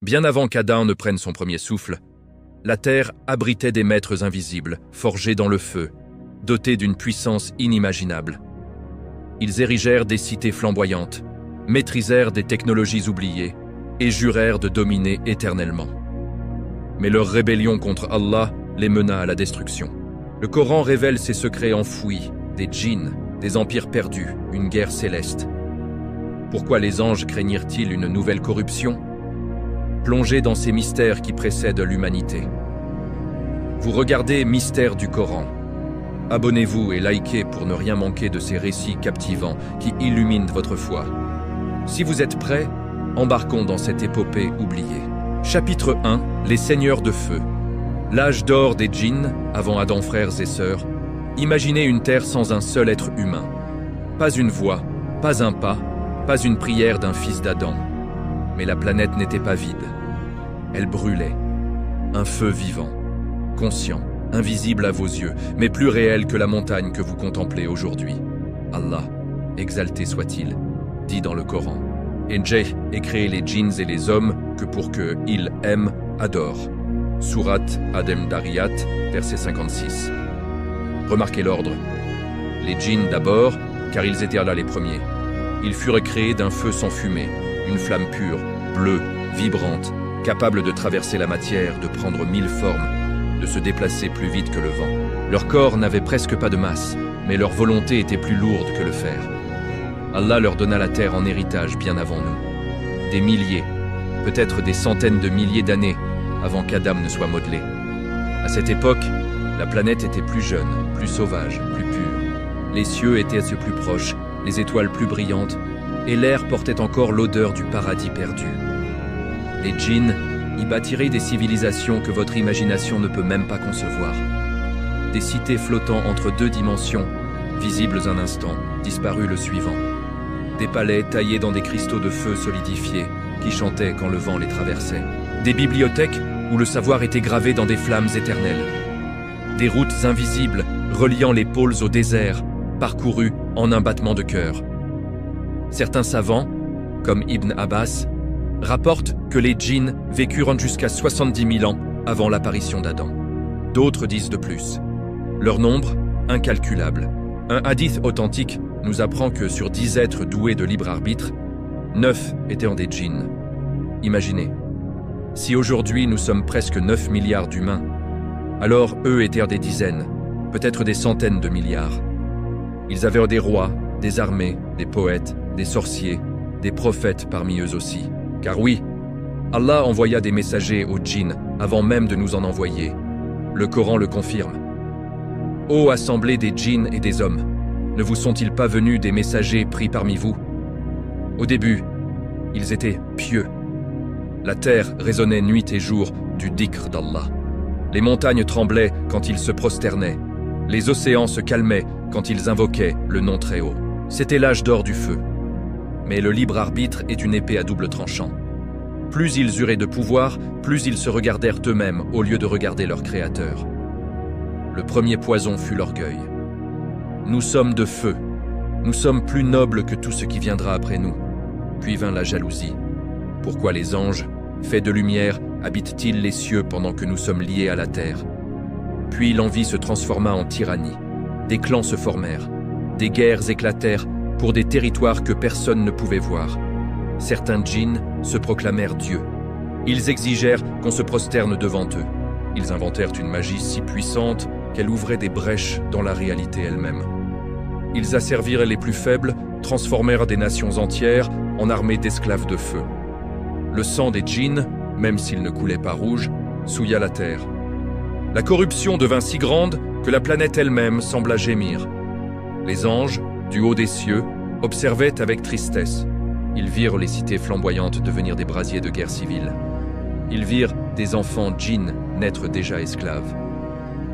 Bien avant qu'Adam ne prenne son premier souffle, la terre abritait des maîtres invisibles, forgés dans le feu, dotés d'une puissance inimaginable. Ils érigèrent des cités flamboyantes, maîtrisèrent des technologies oubliées et jurèrent de dominer éternellement. Mais leur rébellion contre Allah les mena à la destruction. Le Coran révèle ces secrets enfouis, des djinns, des empires perdus, une guerre céleste. Pourquoi les anges craignirent-ils une nouvelle corruption? Plongez dans ces mystères qui précèdent l'humanité. Vous regardez Mystères du Coran. Abonnez-vous et likez pour ne rien manquer de ces récits captivants qui illuminent votre foi. Si vous êtes prêts, embarquons dans cette épopée oubliée. Chapitre 1. Les seigneurs de feu. L'âge d'or des djinns, avant Adam frères et sœurs. Imaginez une terre sans un seul être humain. Pas une voix, pas un pas, pas une prière d'un fils d'Adam. Mais la planète n'était pas vide. Elle brûlait. Un feu vivant, conscient, invisible à vos yeux, mais plus réel que la montagne que vous contemplez aujourd'hui. Allah, exalté soit-il, dit dans le Coran. Et J'ai ait créé les djinns et les hommes que pour que ils aiment, adorent. Sourate Ad-Dariyat, verset 56. Remarquez l'ordre. Les djinns d'abord, car ils étaient là les premiers. Ils furent créés d'un feu sans fumée, une flamme pure, bleue, vibrante, capable de traverser la matière, de prendre 1000 formes, de se déplacer plus vite que le vent. Leur corps n'avait presque pas de masse, mais leur volonté était plus lourde que le fer. Allah leur donna la terre en héritage bien avant nous. Des milliers, peut-être des centaines de milliers d'années avant qu'Adam ne soit modelé. À cette époque, la planète était plus jeune, plus sauvage, plus pure. Les cieux étaient plus proches, les étoiles plus brillantes, et l'air portait encore l'odeur du paradis perdu. Les djinns y bâtiraient des civilisations que votre imagination ne peut même pas concevoir. Des cités flottant entre deux dimensions, visibles un instant, disparues le suivant. Des palais taillés dans des cristaux de feu solidifiés, qui chantaient quand le vent les traversait. Des bibliothèques où le savoir était gravé dans des flammes éternelles. Des routes invisibles reliant les pôles au désert, parcourues en un battement de cœur. Certains savants, comme Ibn Abbas, rapportent que les djinns vécurent jusqu'à 70 000 ans avant l'apparition d'Adam. D'autres disent de plus. Leur nombre, incalculable. Un hadith authentique nous apprend que sur 10 êtres doués de libre arbitre, 9 étaient en des djinns. Imaginez, si aujourd'hui nous sommes presque 9 milliards d'humains, alors eux étaient des dizaines, peut-être des centaines de milliards. Ils avaient des rois, des armées, des poètes, des sorciers, des prophètes parmi eux aussi. Car oui, Allah envoya des messagers aux djinns avant même de nous en envoyer. Le Coran le confirme. Ô assemblée des djinns et des hommes, ne vous sont-ils pas venus des messagers pris parmi vous? Au début, ils étaient pieux. La terre résonnait nuit et jour du dhikr d'Allah. Les montagnes tremblaient quand ils se prosternaient. Les océans se calmaient quand ils invoquaient le nom très haut. C'était l'âge d'or du feu. Mais le libre arbitre est une épée à double tranchant. Plus ils usuraient de pouvoir, plus ils se regardèrent eux-mêmes au lieu de regarder leur Créateur. Le premier poison fut l'orgueil. Nous sommes de feu. Nous sommes plus nobles que tout ce qui viendra après nous. Puis vint la jalousie. Pourquoi les anges, faits de lumière, habitent-ils les cieux pendant que nous sommes liés à la terre? Puis l'envie se transforma en tyrannie. Des clans se formèrent. Des guerres éclatèrent pour des territoires que personne ne pouvait voir. Certains djinns se proclamèrent dieux. Ils exigèrent qu'on se prosterne devant eux. Ils inventèrent une magie si puissante qu'elle ouvrait des brèches dans la réalité elle-même. Ils asservirent les plus faibles, transformèrent des nations entières en armées d'esclaves de feu. Le sang des djinns, même s'il ne coulait pas rouge, souilla la terre. La corruption devint si grande que la planète elle-même sembla gémir. Les anges, du haut des cieux, observaient avec tristesse. Ils virent les cités flamboyantes devenir des brasiers de guerre civile. Ils virent des enfants djinns naître déjà esclaves.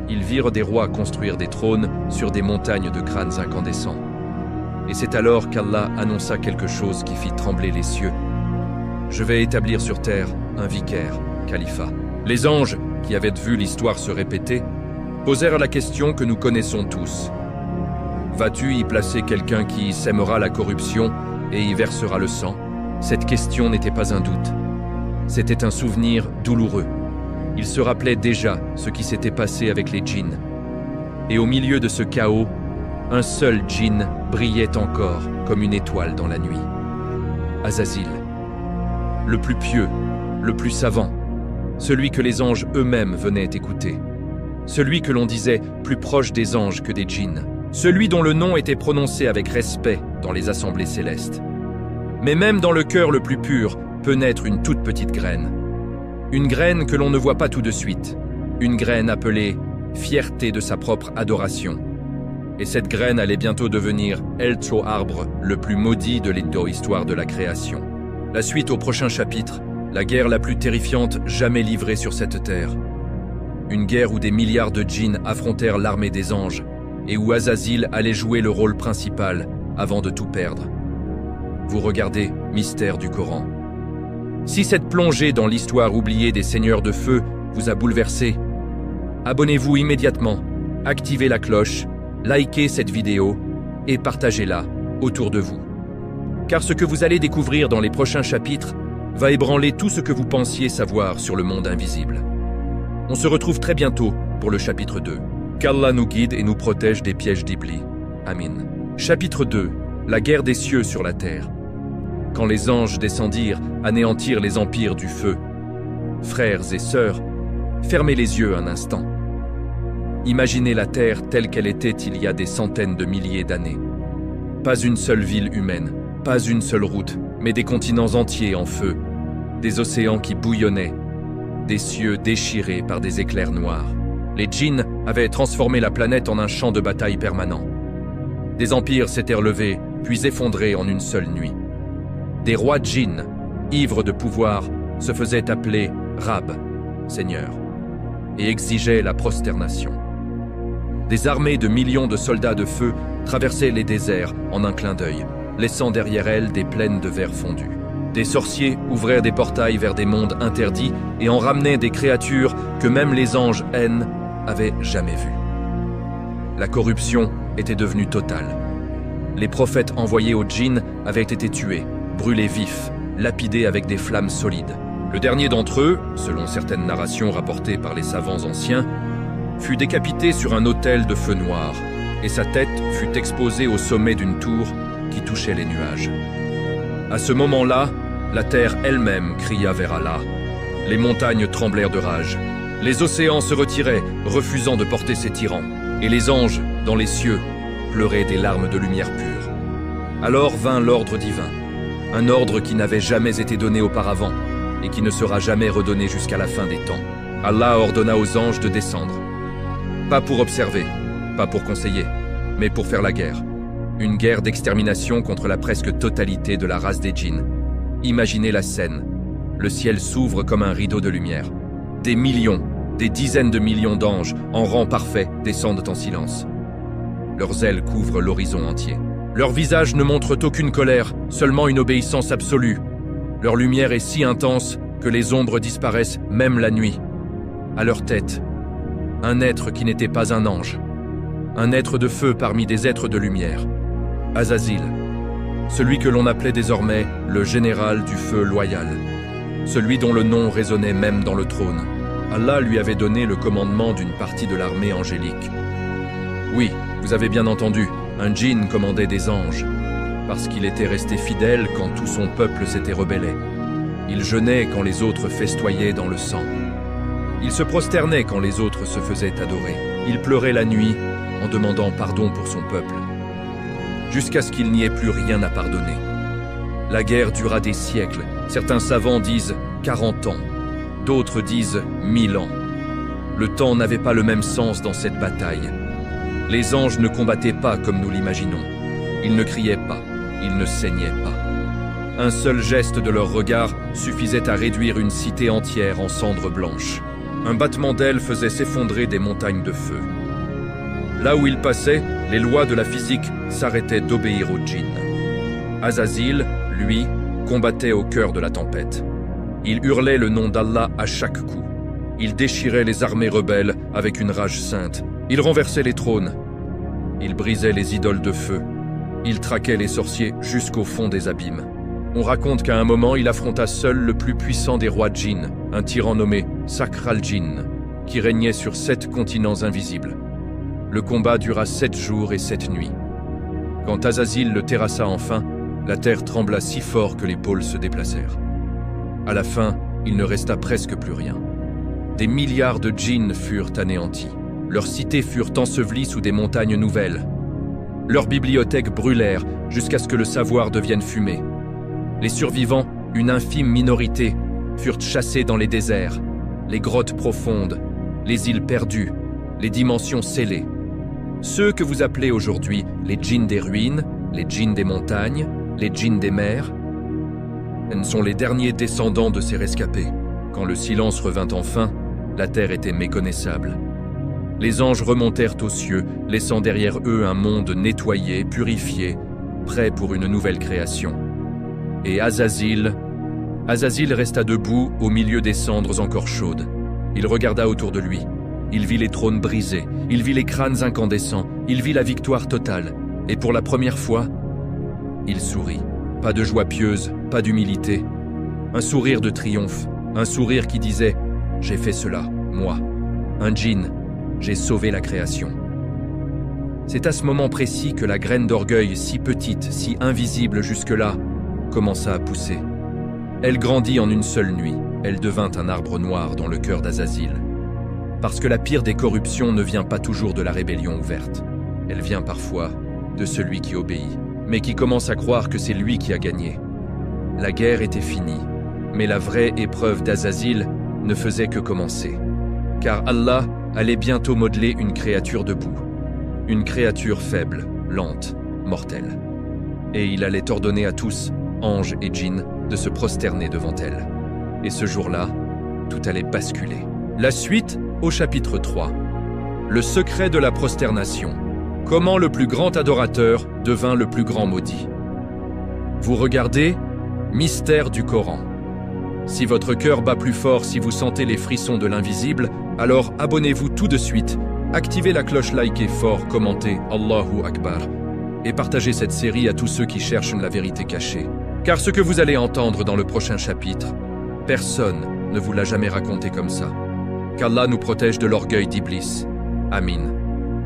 Ils virent des rois construire des trônes sur des montagnes de crânes incandescents. Et c'est alors qu'Allah annonça quelque chose qui fit trembler les cieux. Je vais établir sur terre un vicaire, califat. Les anges, qui avaient vu l'histoire se répéter, posèrent la question que nous connaissons tous. Vas-tu y placer quelqu'un qui sèmera la corruption et y versera le sang? Cette question n'était pas un doute. C'était un souvenir douloureux. Il se rappelait déjà ce qui s'était passé avec les djinns. Et au milieu de ce chaos, un seul djinn brillait encore comme une étoile dans la nuit. Azazil, le plus pieux, le plus savant, celui que les anges eux-mêmes venaient écouter, celui que l'on disait plus proche des anges que des djinns, celui dont le nom était prononcé avec respect dans les assemblées célestes. Mais même dans le cœur le plus pur peut naître une toute petite graine. Une graine que l'on ne voit pas tout de suite, une graine appelée fierté de sa propre adoration. Et cette graine allait bientôt devenir Eltro arbre, le plus maudit de l'histoire de la création. La suite au prochain chapitre, la guerre la plus terrifiante jamais livrée sur cette terre. Une guerre où des milliards de djinns affrontèrent l'armée des anges et où Azazil allait jouer le rôle principal avant de tout perdre. Vous regardez Mystère du Coran. Si cette plongée dans l'histoire oubliée des seigneurs de feu vous a bouleversé, abonnez-vous immédiatement, activez la cloche, likez cette vidéo et partagez-la autour de vous. Car ce que vous allez découvrir dans les prochains chapitres va ébranler tout ce que vous pensiez savoir sur le monde invisible. On se retrouve très bientôt pour le chapitre 2. Qu'Allah nous guide et nous protège des pièges d'Iblis. Amin. Chapitre 2. La guerre des cieux sur la terre. Quand les anges descendirent anéantir les empires du feu. Frères et sœurs, fermez les yeux un instant. Imaginez la terre telle qu'elle était il y a des centaines de milliers d'années. Pas une seule ville humaine, pas une seule route, mais des continents entiers en feu, des océans qui bouillonnaient, des cieux déchirés par des éclairs noirs. Les djinns avaient transformé la planète en un champ de bataille permanent. Des empires s'étaient relevés, puis effondrés en une seule nuit. Des rois djinns, ivres de pouvoir, se faisaient appeler Rab, Seigneur, et exigeaient la prosternation. Des armées de millions de soldats de feu traversaient les déserts en un clin d'œil, laissant derrière elles des plaines de verre fondu. Des sorciers ouvraient des portails vers des mondes interdits et en ramenaient des créatures que même les anges haines avaient jamais vues. La corruption était devenue totale. Les prophètes envoyés aux djinns avaient été tués, brûlés vifs, lapidés avec des flammes solides. Le dernier d'entre eux, selon certaines narrations rapportées par les savants anciens, fut décapité sur un autel de feu noir, et sa tête fut exposée au sommet d'une tour qui touchait les nuages. À ce moment-là, la terre elle-même cria vers Allah. Les montagnes tremblèrent de rage. Les océans se retiraient, refusant de porter ces tyrans, et les anges, dans les cieux, pleuraient des larmes de lumière pure. Alors vint l'ordre divin, un ordre qui n'avait jamais été donné auparavant, et qui ne sera jamais redonné jusqu'à la fin des temps. Allah ordonna aux anges de descendre. Pas pour observer, pas pour conseiller, mais pour faire la guerre. Une guerre d'extermination contre la presque totalité de la race des djinns. Imaginez la scène. Le ciel s'ouvre comme un rideau de lumière. Des millions, des dizaines de millions d'anges, en rang parfait, descendent en silence. Leurs ailes couvrent l'horizon entier. Leurs visages ne montrent aucune colère, seulement une obéissance absolue. Leur lumière est si intense que les ombres disparaissent même la nuit. À leur tête, un être qui n'était pas un ange. Un être de feu parmi des êtres de lumière. Azazil, celui que l'on appelait désormais le général du feu loyal, celui dont le nom résonnait même dans le trône. Allah lui avait donné le commandement d'une partie de l'armée angélique. Oui, vous avez bien entendu, un djinn commandait des anges, parce qu'il était resté fidèle quand tout son peuple s'était rebellé. Il jeûnait quand les autres festoyaient dans le sang. Il se prosternait quand les autres se faisaient adorer. Il pleurait la nuit en demandant pardon pour son peuple, jusqu'à ce qu'il n'y ait plus rien à pardonner. La guerre dura des siècles. Certains savants disent 40 ans, d'autres disent 1000 ans. Le temps n'avait pas le même sens dans cette bataille. Les anges ne combattaient pas comme nous l'imaginons. Ils ne criaient pas, ils ne saignaient pas. Un seul geste de leur regard suffisait à réduire une cité entière en cendres blanches. Un battement d'ailes faisait s'effondrer des montagnes de feu. Là où ils passaient, les lois de la physique s'arrêtaient d'obéir aux djinns. Azazil, lui, combattait au cœur de la tempête. Il hurlait le nom d'Allah à chaque coup. Il déchirait les armées rebelles avec une rage sainte. Il renversait les trônes. Il brisait les idoles de feu. Il traquait les sorciers jusqu'au fond des abîmes. On raconte qu'à un moment, il affronta seul le plus puissant des rois djinns, un tyran nommé Sakhr al-Jinn, qui régnait sur 7 continents invisibles. Le combat dura 7 jours et 7 nuits. Quand Azazil le terrassa enfin, la terre trembla si fort que les pôles se déplacèrent. À la fin, il ne resta presque plus rien. Des milliards de djinns furent anéantis. Leurs cités furent ensevelies sous des montagnes nouvelles. Leurs bibliothèques brûlèrent jusqu'à ce que le savoir devienne fumée. Les survivants, une infime minorité, furent chassés dans les déserts, les grottes profondes, les îles perdues, les dimensions scellées. Ceux que vous appelez aujourd'hui les djinns des ruines, les djinns des montagnes, les djinns des mers, sont les derniers descendants de ces rescapés. Quand le silence revint enfin, la terre était méconnaissable. Les anges remontèrent aux cieux, laissant derrière eux un monde nettoyé, purifié, prêt pour une nouvelle création. Et Azazil resta debout au milieu des cendres encore chaudes. Il regarda autour de lui. Il vit les trônes brisés, il vit les crânes incandescents, il vit la victoire totale. Et pour la première fois, il sourit. Pas de joie pieuse, pas d'humilité. Un sourire de triomphe, un sourire qui disait « J'ai fait cela, moi, un djinn, j'ai sauvé la création ». C'est à ce moment précis que la graine d'orgueil, si petite, si invisible jusque-là, commença à pousser. Elle grandit en une seule nuit. Elle devint un arbre noir dans le cœur d'Azazil. Parce que la pire des corruptions ne vient pas toujours de la rébellion ouverte. Elle vient parfois de celui qui obéit, mais qui commence à croire que c'est lui qui a gagné. La guerre était finie, mais la vraie épreuve d'Azazil ne faisait que commencer. Car Allah allait bientôt modeler une créature debout. Une créature faible, lente, mortelle. Et il allait ordonner à tous, anges et djinns, de se prosterner devant elle. Et ce jour-là, tout allait basculer. La suite au chapitre 3. Le secret de la prosternation. Comment le plus grand adorateur devint le plus grand maudit. Vous regardez, mystère du Coran. Si votre cœur bat plus fort, si vous sentez les frissons de l'invisible, alors abonnez-vous tout de suite, activez la cloche, likez fort, commentez Allahu Akbar et partagez cette série à tous ceux qui cherchent la vérité cachée. Car ce que vous allez entendre dans le prochain chapitre, personne ne vous l'a jamais raconté comme ça. Qu'Allah nous protège de l'orgueil d'Iblis. Amin.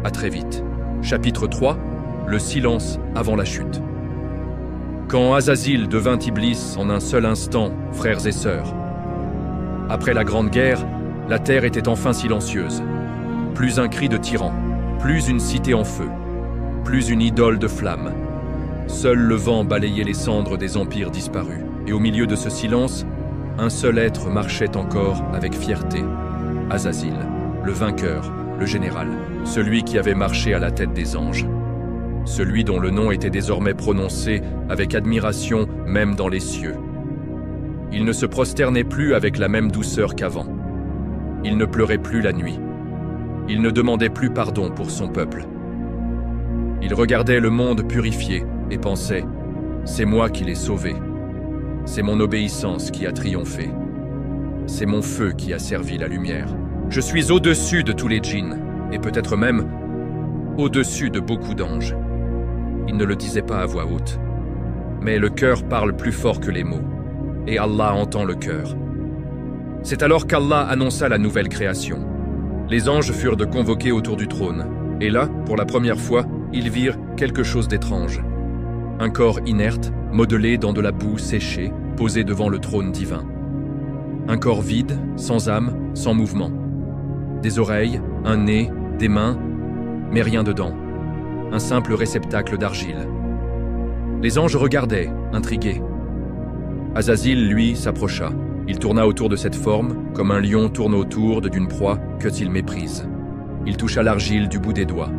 À très vite. Chapitre 3. Le silence avant la chute. Quand Azazil devint Iblis en un seul instant, frères et sœurs. Après la Grande Guerre, la terre était enfin silencieuse. Plus un cri de tyran, plus une cité en feu, plus une idole de flammes. Seul le vent balayait les cendres des empires disparus. Et au milieu de ce silence, un seul être marchait encore avec fierté. Azazil, le vainqueur, le général, celui qui avait marché à la tête des anges. Celui dont le nom était désormais prononcé avec admiration même dans les cieux. Il ne se prosternait plus avec la même douceur qu'avant. Il ne pleurait plus la nuit. Il ne demandait plus pardon pour son peuple. Il regardait le monde purifié et pensait « C'est moi qui l'ai sauvé. C'est mon obéissance qui a triomphé. C'est mon feu qui a servi la lumière. Je suis au-dessus de tous les djinns, et peut-être même au-dessus de beaucoup d'anges. » Il ne le disait pas à voix haute. Mais le cœur parle plus fort que les mots, et Allah entend le cœur. C'est alors qu'Allah annonça la nouvelle création. Les anges furent de convoqués autour du trône, et là, pour la première fois, ils virent quelque chose d'étrange. Un corps inerte, modelé dans de la boue séchée, posé devant le trône divin. Un corps vide, sans âme, sans mouvement. Des oreilles, un nez, des mains, mais rien dedans. Un simple réceptacle d'argile. Les anges regardaient, intrigués. Azazil, lui, s'approcha. Il tourna autour de cette forme, comme un lion tourne autour d'une proie qu'il méprise. Il toucha l'argile du bout des doigts.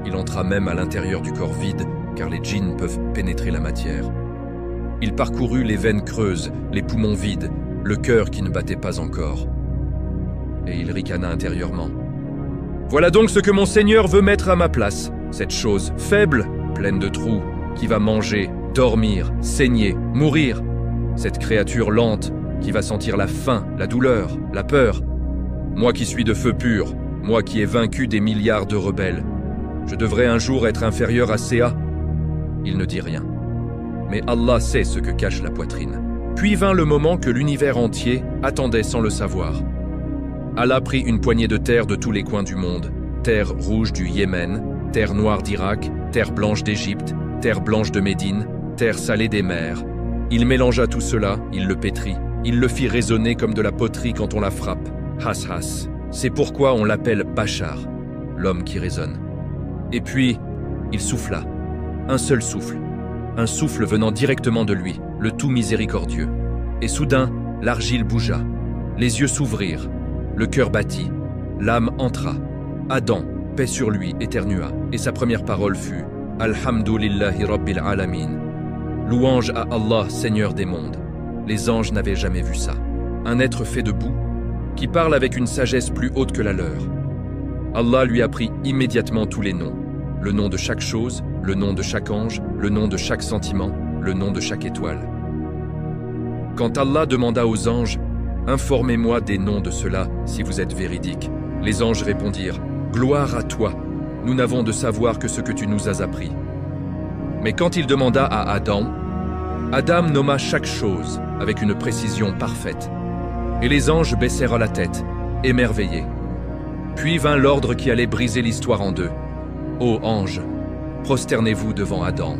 Il entra même à l'intérieur du corps vide, car les djinns peuvent pénétrer la matière. Il parcourut les veines creuses, les poumons vides, le cœur qui ne battait pas encore. Et il ricana intérieurement. « Voilà donc ce que mon Seigneur veut mettre à ma place, cette chose faible, pleine de trous, qui va manger, dormir, saigner, mourir. Cette créature lente, qui va sentir la faim, la douleur, la peur. Moi qui suis de feu pur, moi qui ai vaincu des milliards de rebelles. Je devrais un jour être inférieur à Séa. » Il ne dit rien. mais Allah sait ce que cache la poitrine. Puis vint le moment que l'univers entier attendait sans le savoir. Allah prit une poignée de terre de tous les coins du monde, terre rouge du Yémen, terre noire d'Irak, terre blanche d'Égypte, terre blanche de Médine, terre salée des mers. Il mélangea tout cela, il le pétrit, il le fit résonner comme de la poterie quand on la frappe. Has has. C'est pourquoi on l'appelle Bachar, l'homme qui résonne. Et puis, il souffla. Un seul souffle. Un souffle venant directement de lui, le tout miséricordieux. Et soudain, l'argile bougea. Les yeux s'ouvrirent. Le cœur battit. L'âme entra. Adam, paix sur lui, éternua. Et sa première parole fut « Alhamdulillahi Rabbil Alamin ». Louange à Allah, Seigneur des mondes. Les anges n'avaient jamais vu ça. Un être fait de boue, qui parle avec une sagesse plus haute que la leur. Allah lui apprit immédiatement tous les noms. Le nom de chaque chose, le nom de chaque ange, le nom de chaque sentiment, le nom de chaque étoile. Quand Allah demanda aux anges « Informez-moi des noms de ceux-là, si vous êtes véridiques », les anges répondirent « Gloire à toi, nous n'avons de savoir que ce que tu nous as appris. » Mais quand il demanda à Adam, Adam nomma chaque chose avec une précision parfaite. Et les anges baissèrent la tête, émerveillés. Puis vint l'ordre qui allait briser l'histoire en deux. Ô anges, prosternez-vous devant Adam.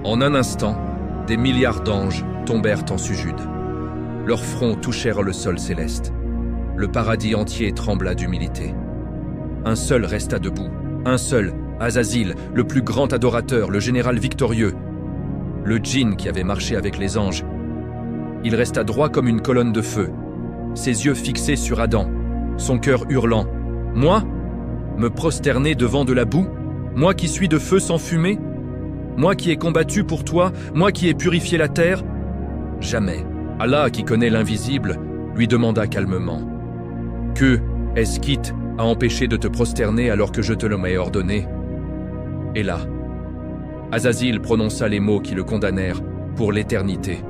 En un instant, des milliards d'anges tombèrent en sujude. Leurs fronts touchèrent le sol céleste. Le paradis entier trembla d'humilité. Un seul resta debout, un seul, Azazil, le plus grand adorateur, le général victorieux, le djinn qui avait marché avec les anges. Il resta droit comme une colonne de feu, ses yeux fixés sur Adam, son cœur hurlant. « Moi ? Me prosterner devant de la boue ? Moi qui suis de feu sans fumée ? Moi qui ai combattu pour toi ? Moi qui ai purifié la terre ? Jamais. Allah, qui connaît l'invisible, lui demanda calmement. « Que est-ce qui t'a empêché de te prosterner alors que je te l'ai ordonné ?» Et là, Azazil prononça les mots qui le condamnèrent pour l'éternité.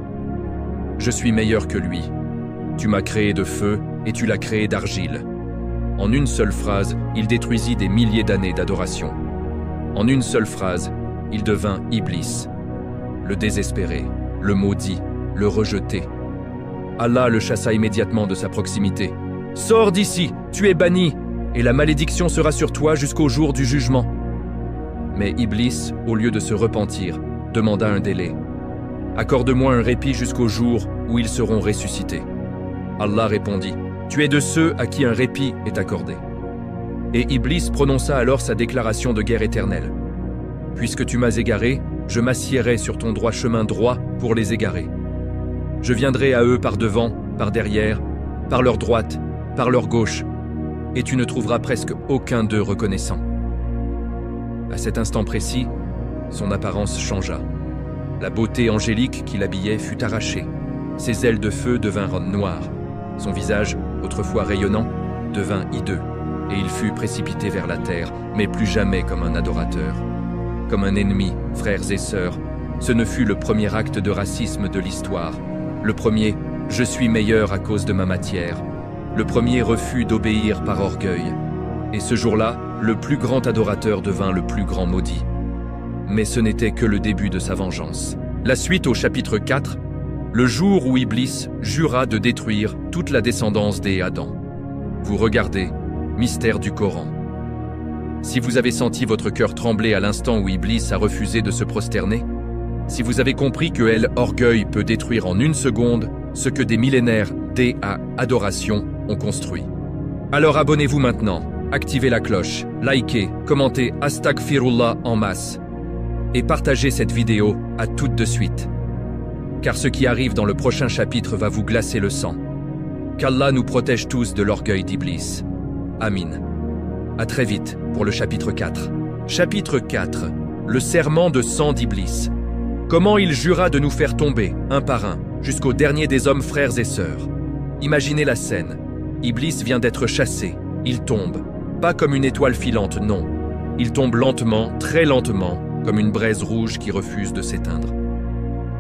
« Je suis meilleur que lui. Tu m'as créé de feu et tu l'as créé d'argile. » En une seule phrase, il détruisit des milliers d'années d'adoration. En une seule phrase, il devint Iblis, le désespéré, le maudit, le rejeté. Allah le chassa immédiatement de sa proximité. « Sors d'ici, tu es banni, et la malédiction sera sur toi jusqu'au jour du jugement. » Mais Iblis, au lieu de se repentir, demanda un délai. « Accorde-moi un répit jusqu'au jour où ils seront ressuscités. » Allah répondit « Tu es de ceux à qui un répit est accordé. » Et Iblis prononça alors sa déclaration de guerre éternelle. « Puisque tu m'as égaré, je m'assiérai sur ton droit chemin droit pour les égarer. Je viendrai à eux par devant, par derrière, par leur droite, par leur gauche, et tu ne trouveras presque aucun d'eux reconnaissant. » À cet instant précis, son apparence changea. La beauté angélique qui l'habillait fut arrachée. Ses ailes de feu devinrent noires. Son visage, autrefois rayonnant, devint hideux, et il fut précipité vers la terre, mais plus jamais comme un adorateur. Comme un ennemi, frères et sœurs, ce ne fut le premier acte de racisme de l'histoire. Le premier, je suis meilleur à cause de ma matière. Le premier refus d'obéir par orgueil. Et ce jour-là, le plus grand adorateur devint le plus grand maudit. Mais ce n'était que le début de sa vengeance. La suite au chapitre 4, le jour où Iblis jura de détruire toute la descendance des Adam. Vous regardez, mystère du Coran. Si vous avez senti votre cœur trembler à l'instant où Iblis a refusé de se prosterner, si vous avez compris que l'orgueil peut détruire en une seconde ce que des millénaires d'adoration ont construit. Alors abonnez-vous maintenant, activez la cloche, likez, commentez Astaghfirullah en masse et partagez cette vidéo à toutes de suite. Car ce qui arrive dans le prochain chapitre va vous glacer le sang. Qu'Allah nous protège tous de l'orgueil d'Iblis. Amin. À très vite pour le chapitre 4. Chapitre 4. Le serment de sang d'Iblis. Comment il jura de nous faire tomber, un par un, jusqu'au dernier des hommes frères et sœurs. Imaginez la scène. Iblis vient d'être chassé. Il tombe. Pas comme une étoile filante, non. Il tombe lentement, très lentement, comme une braise rouge qui refuse de s'éteindre.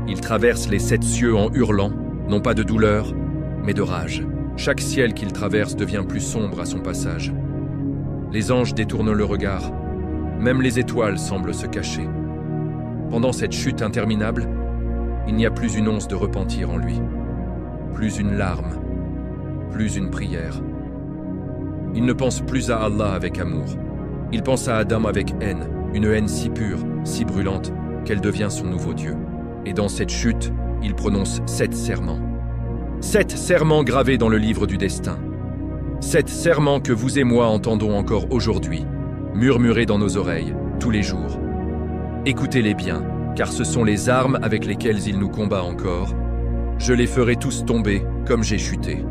Il traverse les 7 cieux en hurlant, non pas de douleur, mais de rage. Chaque ciel qu'il traverse devient plus sombre à son passage. Les anges détournent le regard. Même les étoiles semblent se cacher. Pendant cette chute interminable, il n'y a plus une once de repentir en lui, plus une larme, plus une prière. Il ne pense plus à Allah avec amour. Il pense à Adam avec haine, une haine si pure, si brûlante, qu'elle devient son nouveau Dieu. Et dans cette chute, il prononce 7 serments. 7 serments gravés dans le livre du destin. 7 serments que vous et moi entendons encore aujourd'hui, murmurés dans nos oreilles, tous les jours. Écoutez-les bien, car ce sont les armes avec lesquelles il nous combat encore. Je les ferai tous tomber comme j'ai chuté.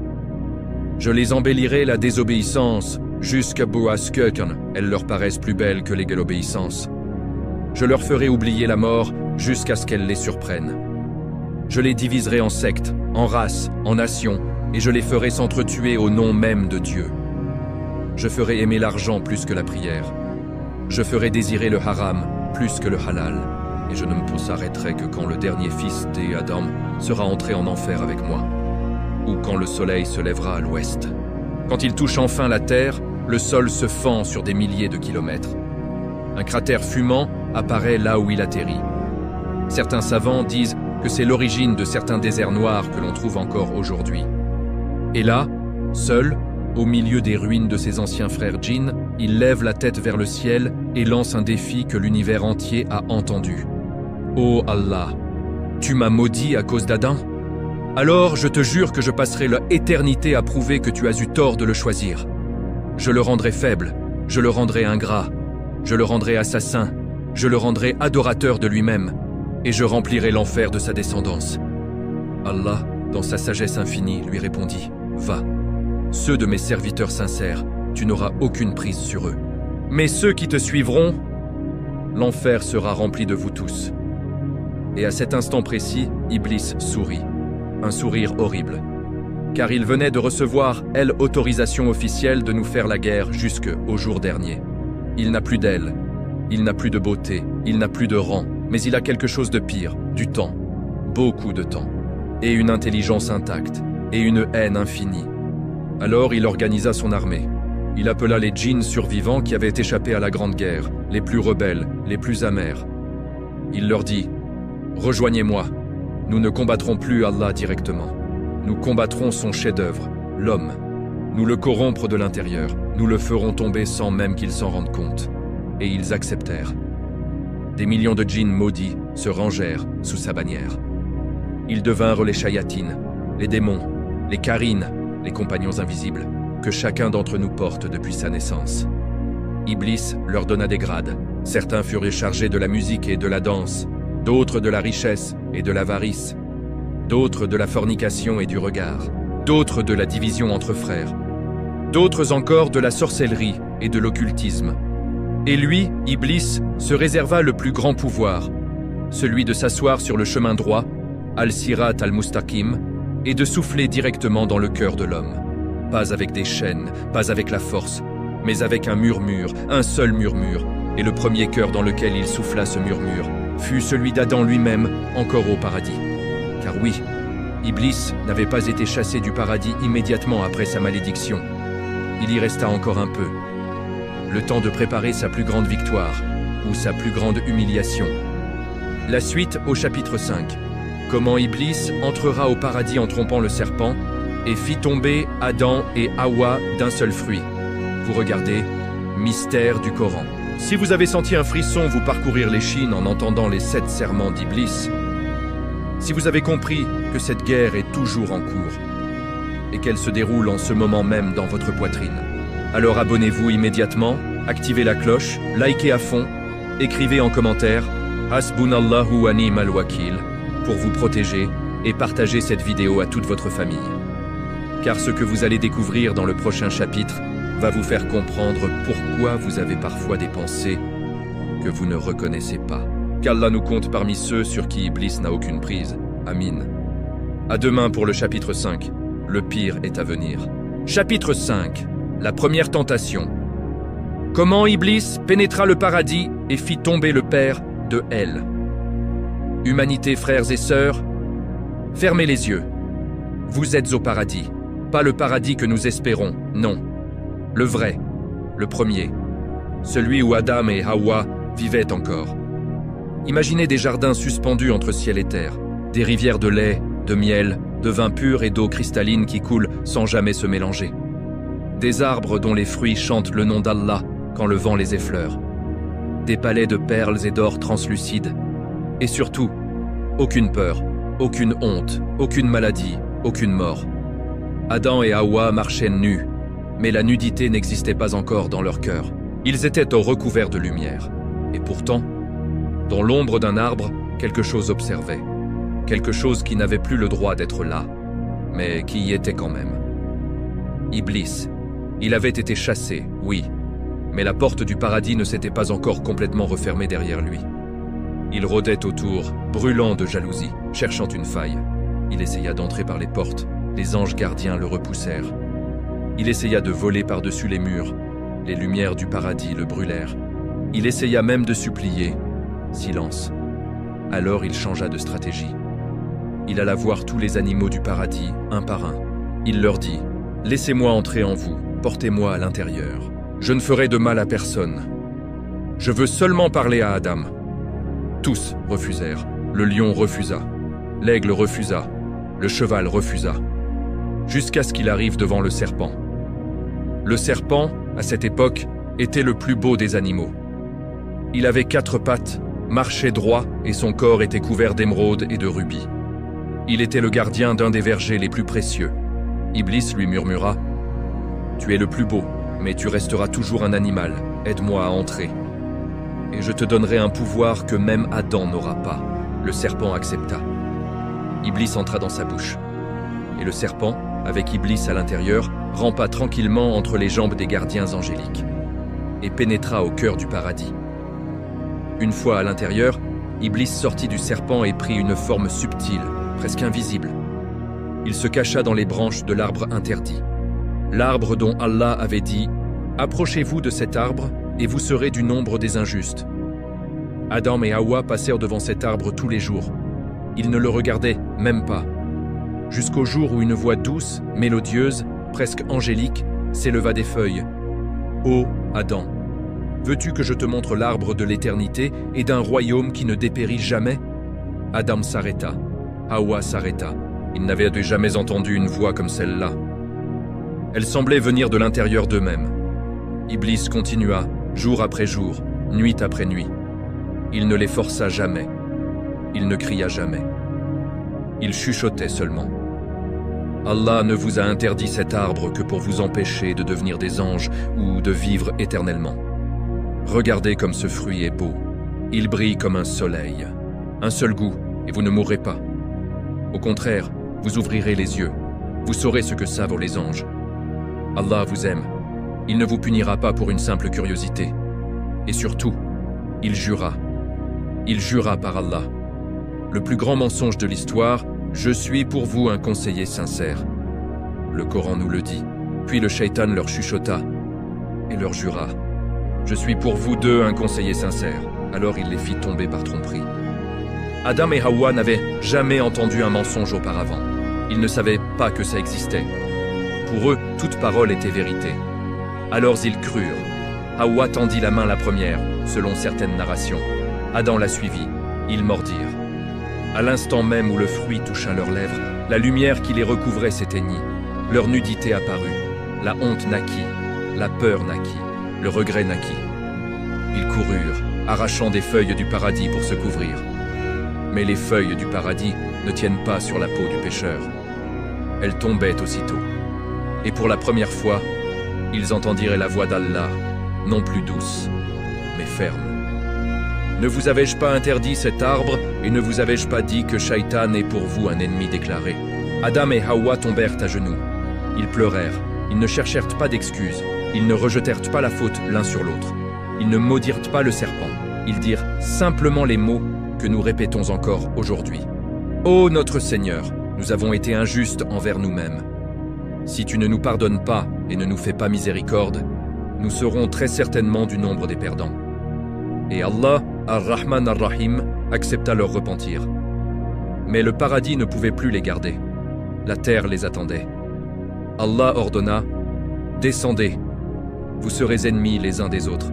Je les embellirai la désobéissance, jusqu'à ce qu'elles leur paraissent plus belles que l'égale obéissance. Je leur ferai oublier la mort jusqu'à ce qu'elle les surprenne. Je les diviserai en sectes, en races, en nations, et je les ferai s'entretuer au nom même de Dieu. Je ferai aimer l'argent plus que la prière. Je ferai désirer le haram plus que le halal, et je ne me s'arrêterai que quand le dernier fils d'Adam sera entré en enfer avec moi, ou quand le soleil se lèvera à l'ouest. Quand il touche enfin la terre, le sol se fend sur des milliers de kilomètres. Un cratère fumant apparaît là où il atterrit. Certains savants disent que c'est l'origine de certains déserts noirs que l'on trouve encore aujourd'hui. Et là, seul, au milieu des ruines de ses anciens frères djinns, il lève la tête vers le ciel et lance un défi que l'univers entier a entendu. « Ô Allah, tu m'as maudit à cause d'Adam ? Alors je te jure que je passerai l'éternité à prouver que tu as eu tort de le choisir. Je le rendrai faible, je le rendrai ingrat, je le rendrai assassin, je le rendrai adorateur de lui-même, et je remplirai l'enfer de sa descendance. » Allah, dans sa sagesse infinie, lui répondit « Va, ceux de mes serviteurs sincères, tu n'auras aucune prise sur eux. Mais ceux qui te suivront, l'enfer sera rempli de vous tous. » Et à cet instant précis, Iblis sourit. Un sourire horrible. Car il venait de recevoir, l'autorisation officielle de nous faire la guerre jusqu'au jour dernier. Il n'a plus d'aile, il n'a plus de beauté, il n'a plus de rang, mais il a quelque chose de pire, du temps. Beaucoup de temps. Et une intelligence intacte, et une haine infinie. Alors il organisa son armée. Il appela les djinns survivants qui avaient échappé à la Grande Guerre, les plus rebelles, les plus amers. Il leur dit « Rejoignez-moi, nous ne combattrons plus Allah directement. Nous combattrons son chef-d'œuvre, l'homme. Nous le corrompre de l'intérieur, nous le ferons tomber sans même qu'ils s'en rendent compte. » Et ils acceptèrent. Des millions de djinns maudits se rangèrent sous sa bannière. Ils devinrent les shayatines, les démons, les karines, les compagnons invisibles, que chacun d'entre nous porte depuis sa naissance. Iblis leur donna des grades. Certains furent chargés de la musique et de la danse, d'autres de la richesse et de l'avarice, d'autres de la fornication et du regard, d'autres de la division entre frères, d'autres encore de la sorcellerie et de l'occultisme. Et lui, Iblis, se réserva le plus grand pouvoir, celui de s'asseoir sur le chemin droit, al-sirat al-mustaqim, et de souffler directement dans le cœur de l'homme. Pas avec des chaînes, pas avec la force, mais avec un murmure, un seul murmure, et le premier cœur dans lequel il souffla ce murmure fut celui d'Adam lui-même, encore au paradis. Car oui, Iblis n'avait pas été chassé du paradis immédiatement après sa malédiction. Il y resta encore un peu. Le temps de préparer sa plus grande victoire, ou sa plus grande humiliation. La suite au chapitre 5. Comment Iblis entrera au paradis en trompant le serpent et fit tomber Adam et Hawa d'un seul fruit. Vous regardez, mystère du Coran. Si vous avez senti un frisson vous parcourir l'échine en entendant les 7 serments d'Iblis, si vous avez compris que cette guerre est toujours en cours et qu'elle se déroule en ce moment même dans votre poitrine, alors abonnez-vous immédiatement, activez la cloche, likez à fond, écrivez en commentaire « Hasbunallahu wa ni'mal wakil » pour vous protéger et partagez cette vidéo à toute votre famille. Car ce que vous allez découvrir dans le prochain chapitre va vous faire comprendre pourquoi vous avez parfois des pensées que vous ne reconnaissez pas. Qu'Allah nous compte parmi ceux sur qui Iblis n'a aucune prise. Amin. À demain pour le chapitre 5. Le pire est à venir. Chapitre 5. La première tentation. Comment Iblis pénétra le paradis et fit tomber le père de Elle. Humanité, frères et sœurs, fermez les yeux. Vous êtes au paradis. Pas le paradis que nous espérons, non. Le vrai, le premier. Celui où Adam et Hawa vivaient encore. Imaginez des jardins suspendus entre ciel et terre, Des rivières de lait, de miel, de vin pur et d'eau cristalline qui coulent sans jamais se mélanger. Des arbres dont les fruits chantent le nom d'Allah quand le vent les effleure. Des palais de perles et d'or translucides. Et surtout, aucune peur, aucune honte, aucune maladie, aucune mort. Adam et Hawa marchaient nus, mais la nudité n'existait pas encore dans leur cœur. Ils étaient recouverts de lumière. Et pourtant, dans l'ombre d'un arbre, quelque chose observait. Quelque chose qui n'avait plus le droit d'être là, mais qui y était quand même. Iblis. Il avait été chassé, oui, mais la porte du paradis ne s'était pas encore complètement refermée derrière lui. Il rôdait autour, brûlant de jalousie, cherchant une faille. Il essaya d'entrer par les portes, les anges gardiens le repoussèrent. Il essaya de voler par-dessus les murs, les lumières du paradis le brûlèrent. Il essaya même de supplier, silence. Alors il changea de stratégie. Il alla voir tous les animaux du paradis, un par un. Il leur dit, « Laissez-moi entrer en vous, portez-moi à l'intérieur. Je ne ferai de mal à personne. Je veux seulement parler à Adam. » Tous refusèrent. Le lion refusa. L'aigle refusa. Le cheval refusa. Jusqu'à ce qu'il arrive devant le serpent. Le serpent, à cette époque, était le plus beau des animaux. Il avait 4 pattes, marchait droit et son corps était couvert d'émeraudes et de rubis. Il était le gardien d'un des vergers les plus précieux. Iblis lui murmura « Tu es le plus beau, mais tu resteras toujours un animal. Aide-moi à entrer. Et je te donnerai un pouvoir que même Adam n'aura pas. » Le serpent accepta. Iblis entra dans sa bouche. Et le serpent, avec Iblis à l'intérieur, rampa tranquillement entre les jambes des gardiens angéliques et pénétra au cœur du paradis. Une fois à l'intérieur, Iblis sortit du serpent et prit une forme subtile, presque invisible. Il se cacha dans les branches de l'arbre interdit. L'arbre dont Allah avait dit « Approchez-vous de cet arbre et vous serez du nombre des injustes. » Adam et Hawa passèrent devant cet arbre tous les jours. Ils ne le regardaient même pas. Jusqu'au jour où une voix douce, mélodieuse, presque angélique, s'éleva des feuilles. « Ô Adam, veux-tu que je te montre l'arbre de l'éternité et d'un royaume qui ne dépérit jamais ?» Adam s'arrêta. Hawa s'arrêta. Ils n'avaient jamais entendu une voix comme celle-là. Elle semblait venir de l'intérieur d'eux-mêmes. Iblis continua, jour après jour, nuit après nuit. Il ne les força jamais. Il ne cria jamais. Il chuchotait seulement. Allah ne vous a interdit cet arbre que pour vous empêcher de devenir des anges ou de vivre éternellement. Regardez comme ce fruit est beau. Il brille comme un soleil. Un seul goût, et vous ne mourrez pas. Au contraire, vous ouvrirez les yeux. Vous saurez ce que savent les anges. Allah vous aime. Il ne vous punira pas pour une simple curiosité. Et surtout, il jura. Il jura par Allah. Le plus grand mensonge de l'histoire, je suis pour vous un conseiller sincère. Le Coran nous le dit. Puis le shaitan leur chuchota et leur jura. Je suis pour vous deux un conseiller sincère. Alors il les fit tomber par tromperie. Adam et Hawa n'avaient jamais entendu un mensonge auparavant. Ils ne savaient pas que ça existait. Pour eux, toute parole était vérité. Alors ils crurent. Hawa tendit la main la première, selon certaines narrations. Adam la suivit. Ils mordirent. À l'instant même où le fruit toucha leurs lèvres, la lumière qui les recouvrait s'éteignit. Leur nudité apparut. La honte naquit. La peur naquit. Le regret naquit. Ils coururent, arrachant des feuilles du paradis pour se couvrir. Mais les feuilles du paradis ne tiennent pas sur la peau du pécheur. Elles tombaient aussitôt. Et pour la première fois, ils entendirent la voix d'Allah, non plus douce, mais ferme. Ne vous avais-je pas interdit cet arbre et ne vous avais-je pas dit que Shaitan est pour vous un ennemi déclaré? Adam et Hawa tombèrent à genoux. Ils pleurèrent. Ils ne cherchèrent pas d'excuses. Ils ne rejetèrent pas la faute l'un sur l'autre. Ils ne maudirent pas le serpent. Ils dirent simplement les mots que nous répétons encore aujourd'hui. Ô notre Seigneur, nous avons été injustes envers nous-mêmes. Si tu ne nous pardonnes pas et ne nous fais pas miséricorde, nous serons très certainement du nombre des perdants. Et Allah, Ar-Rahman Ar-Rahim, accepta leur repentir. Mais le paradis ne pouvait plus les garder. La terre les attendait. Allah ordonna « Descendez, vous serez ennemis les uns des autres.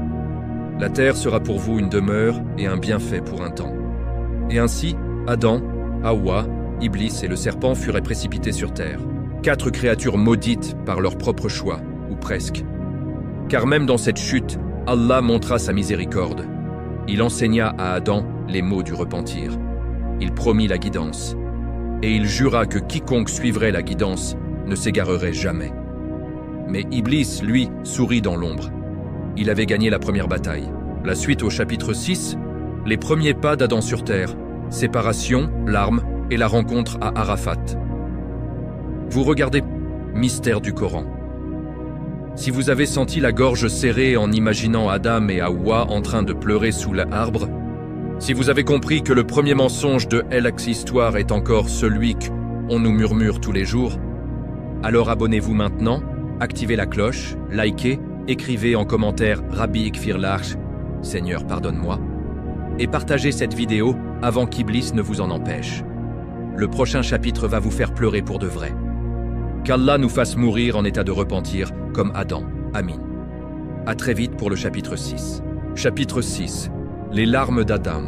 La terre sera pour vous une demeure et un bienfait pour un temps. » Et ainsi, Adam, Hawa, Iblis et le serpent furent précipités sur terre. 4 créatures maudites par leur propre choix, ou presque. Car même dans cette chute, Allah montra sa miséricorde. Il enseigna à Adam les mots du repentir. Il promit la guidance. Et il jura que quiconque suivrait la guidance ne s'égarerait jamais. Mais Iblis, lui, sourit dans l'ombre. Il avait gagné la première bataille. La suite au chapitre 6, les premiers pas d'Adam sur terre, séparation, larmes et la rencontre à Arafat. Vous regardez mystère du Coran. Si vous avez senti la gorge serrée en imaginant Adam et Hawa en train de pleurer sous l'arbre, si vous avez compris que le premier mensonge de L-Axe Histoire est encore celui qu'on nous murmure tous les jours, alors abonnez-vous maintenant, activez la cloche, likez, écrivez en commentaire Rabbi Ikfir Larch, Seigneur pardonne-moi, et partagez cette vidéo avant qu'Iblis ne vous en empêche. Le prochain chapitre va vous faire pleurer pour de vrai. Qu'Allah nous fasse mourir en état de repentir, comme Adam. Amin. À très vite pour le chapitre 6. Chapitre 6. Les larmes d'Adam.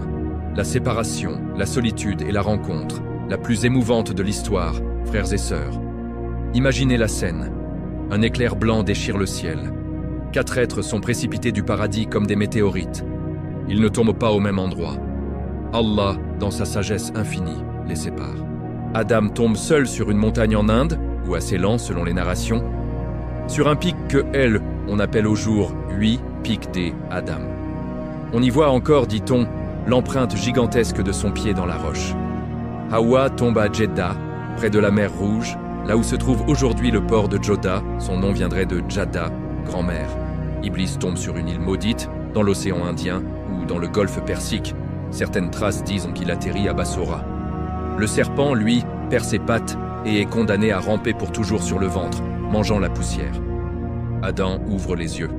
La séparation, la solitude et la rencontre, la plus émouvante de l'histoire, frères et sœurs. Imaginez la scène. Un éclair blanc déchire le ciel. 4 êtres sont précipités du paradis comme des météorites. Ils ne tombent pas au même endroit. Allah, dans sa sagesse infinie, les sépare. Adam tombe seul sur une montagne en Inde, ou assez lent selon les narrations, sur un pic que on appelle au jour 8 pic des Adam. On y voit encore, dit-on, l'empreinte gigantesque de son pied dans la roche. Hawa tombe à Jeddah, près de la mer Rouge, là où se trouve aujourd'hui le port de Jodha, son nom viendrait de Jadda, grand-mère. Iblis tombe sur une île maudite, dans l'océan Indien, ou dans le golfe Persique. Certaines traces disent qu'il atterrit à Bassora. Le serpent, lui, perd ses pattes et est condamné à ramper pour toujours sur le ventre, mangeant la poussière. Adam ouvre les yeux.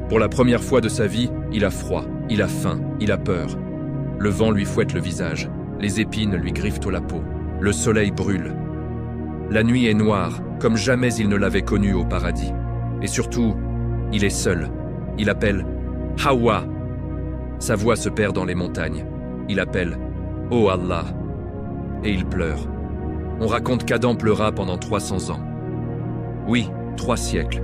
Pour la première fois de sa vie, il a froid, il a faim, il a peur. Le vent lui fouette le visage, les épines lui griffent la peau, le soleil brûle. La nuit est noire, comme jamais il ne l'avait connue au paradis. Et surtout, il est seul. Il appelle « Hawa ». Sa voix se perd dans les montagnes. Il appelle « Oh Allah ». Et il pleure. On raconte qu'Adam pleura pendant 300 ans. Oui, 3 siècles.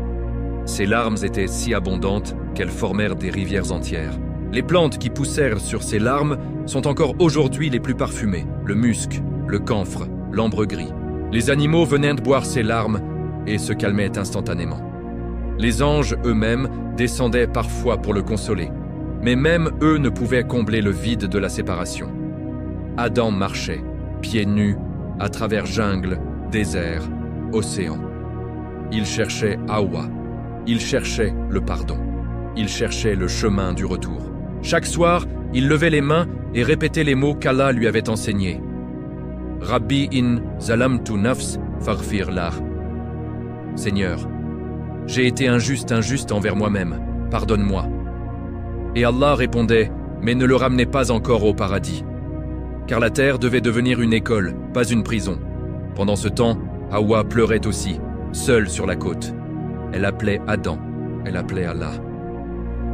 Ses larmes étaient si abondantes qu'elles formèrent des rivières entières. Les plantes qui poussèrent sur ces larmes sont encore aujourd'hui les plus parfumées. Le musc, le camphre, l'ambre gris. Les animaux venaient de boire ces larmes et se calmaient instantanément. Les anges eux-mêmes descendaient parfois pour le consoler. Mais même eux ne pouvaient combler le vide de la séparation. Adam marchait, pieds nus, à travers jungle, désert, océan. Il cherchait Hawa. Il cherchait le pardon. Il cherchait le chemin du retour. Chaque soir, il levait les mains et répétait les mots qu'Allah lui avait enseignés. Rabbi in zalamtu nafs faghfir lah. Seigneur, j'ai été injuste envers moi-même. Pardonne-moi. Et Allah répondait, mais ne le ramenez pas encore au paradis. Car la terre devait devenir une école, pas une prison. Pendant ce temps, Hawa pleurait aussi, seule sur la côte. Elle appelait Adam, elle appelait Allah.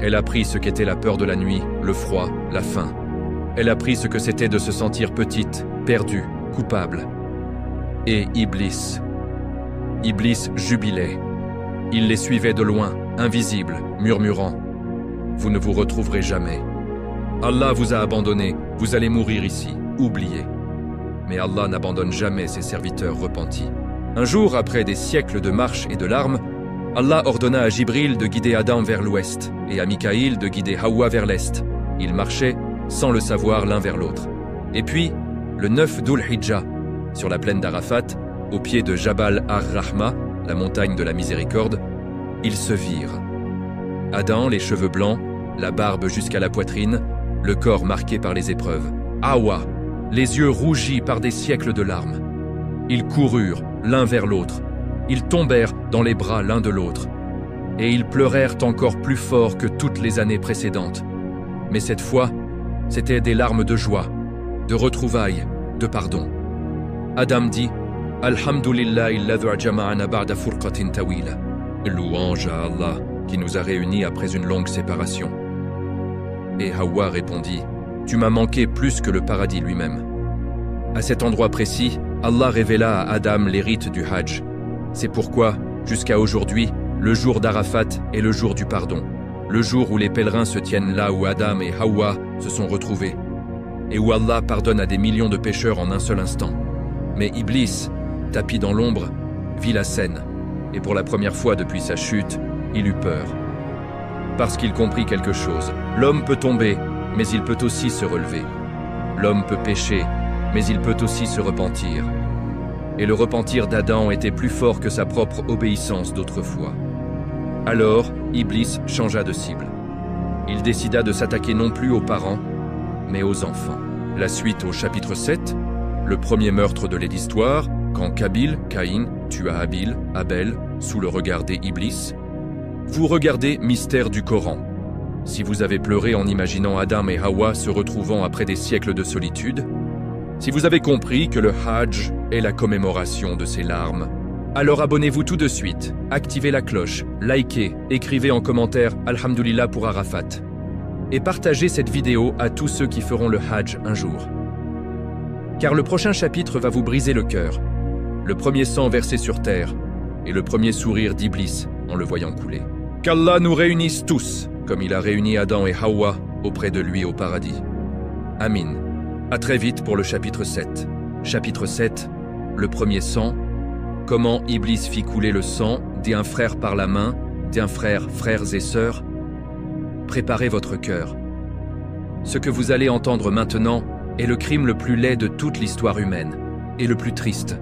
Elle apprit ce qu'était la peur de la nuit, le froid, la faim. Elle apprit ce que c'était de se sentir petite, perdue, coupable. Et Iblis. Iblis jubilait. Il les suivait de loin, invisible, murmurant. Vous ne vous retrouverez jamais. Allah vous a abandonné, vous allez mourir ici, oubliez. Mais Allah n'abandonne jamais ses serviteurs repentis. Un jour, après des siècles de marche et de larmes, Allah ordonna à Jibril de guider Adam vers l'ouest et à Mikaïl de guider Hawa vers l'est. Ils marchaient, sans le savoir l'un vers l'autre. Et puis, le 9 Dhul-Hijjah, sur la plaine d'Arafat, au pied de Jabal ar-Rahma, la montagne de la miséricorde, ils se virent. Adam, les cheveux blancs, la barbe jusqu'à la poitrine, le corps marqué par les épreuves. Hawa, les yeux rougis par des siècles de larmes. Ils coururent l'un vers l'autre. Ils tombèrent dans les bras l'un de l'autre. Et ils pleurèrent encore plus fort que toutes les années précédentes. Mais cette fois, c'étaient des larmes de joie, de retrouvailles, de pardon. Adam dit « Alhamdulillah alladhi jama'ana ba'da furqatin tawila » Louange à Allah qui nous a réunis après une longue séparation. Et Hawa répondit « Tu m'as manqué plus que le paradis lui-même. » À cet endroit précis, Allah révéla à Adam les rites du Hajj. C'est pourquoi, jusqu'à aujourd'hui, le jour d'Arafat est le jour du pardon, le jour où les pèlerins se tiennent là où Adam et Hawa se sont retrouvés, et où Allah pardonne à des millions de pécheurs en un seul instant. Mais Iblis, tapi dans l'ombre, vit la scène, et pour la première fois depuis sa chute, il eut peur. Parce qu'il comprit quelque chose, l'homme peut tomber, mais il peut aussi se relever. L'homme peut pécher, mais il peut aussi se repentir. Et le repentir d'Adam était plus fort que sa propre obéissance d'autrefois. Alors, Iblis changea de cible. Il décida de s'attaquer non plus aux parents, mais aux enfants. La suite au chapitre 7, le premier meurtre de l'histoire, quand Kabil, Caïn, tua Abel, sous le regard des Iblis. Vous regardez Mystère du Coran. Si vous avez pleuré en imaginant Adam et Hawa se retrouvant après des siècles de solitude, si vous avez compris que le Hajj est la commémoration de ces larmes, alors abonnez-vous tout de suite, activez la cloche, likez, écrivez en commentaire « Alhamdulillah pour Arafat » et partagez cette vidéo à tous ceux qui feront le Hajj un jour. Car le prochain chapitre va vous briser le cœur, le premier sang versé sur terre et le premier sourire d'Iblis en le voyant couler. Qu'Allah nous réunisse tous, comme il a réuni Adam et Hawa auprès de lui au paradis. Amin. À très vite pour le chapitre 7. Chapitre 7, le premier sang. Comment Iblis fit couler le sang d'un frère par la main, d'un frère, frères et sœurs. Préparez votre cœur. Ce que vous allez entendre maintenant est le crime le plus laid de toute l'histoire humaine, et le plus triste.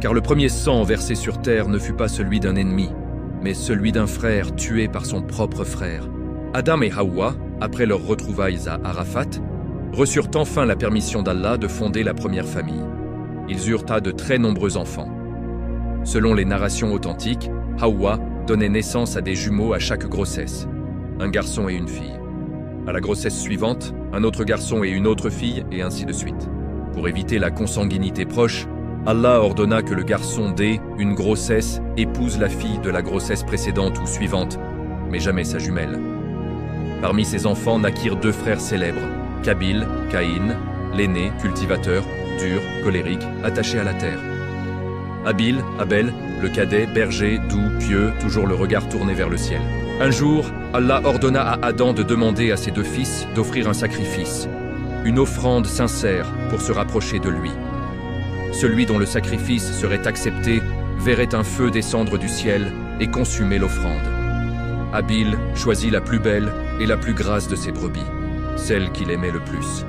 Car le premier sang versé sur terre ne fut pas celui d'un ennemi, mais celui d'un frère tué par son propre frère. Adam et Hawa, après leurs retrouvailles à Arafat, reçurent enfin la permission d'Allah de fonder la première famille. Ils eurent de très nombreux enfants. Selon les narrations authentiques, Hawa donnait naissance à des jumeaux à chaque grossesse, un garçon et une fille. À la grossesse suivante, un autre garçon et une autre fille, et ainsi de suite. Pour éviter la consanguinité proche, Allah ordonna que le garçon dès une grossesse épouse la fille de la grossesse précédente ou suivante, mais jamais sa jumelle. Parmi ses enfants naquirent deux frères célèbres, Kabil, Caïn, l'aîné, cultivateur, dur, colérique, attaché à la terre. Abel, le cadet, berger, doux, pieux, toujours le regard tourné vers le ciel. Un jour, Allah ordonna à Adam de demander à ses deux fils d'offrir un sacrifice, une offrande sincère pour se rapprocher de lui. Celui dont le sacrifice serait accepté verrait un feu descendre du ciel et consumer l'offrande. Abel choisit la plus belle et la plus grasse de ses brebis, celle qu'il aimait le plus.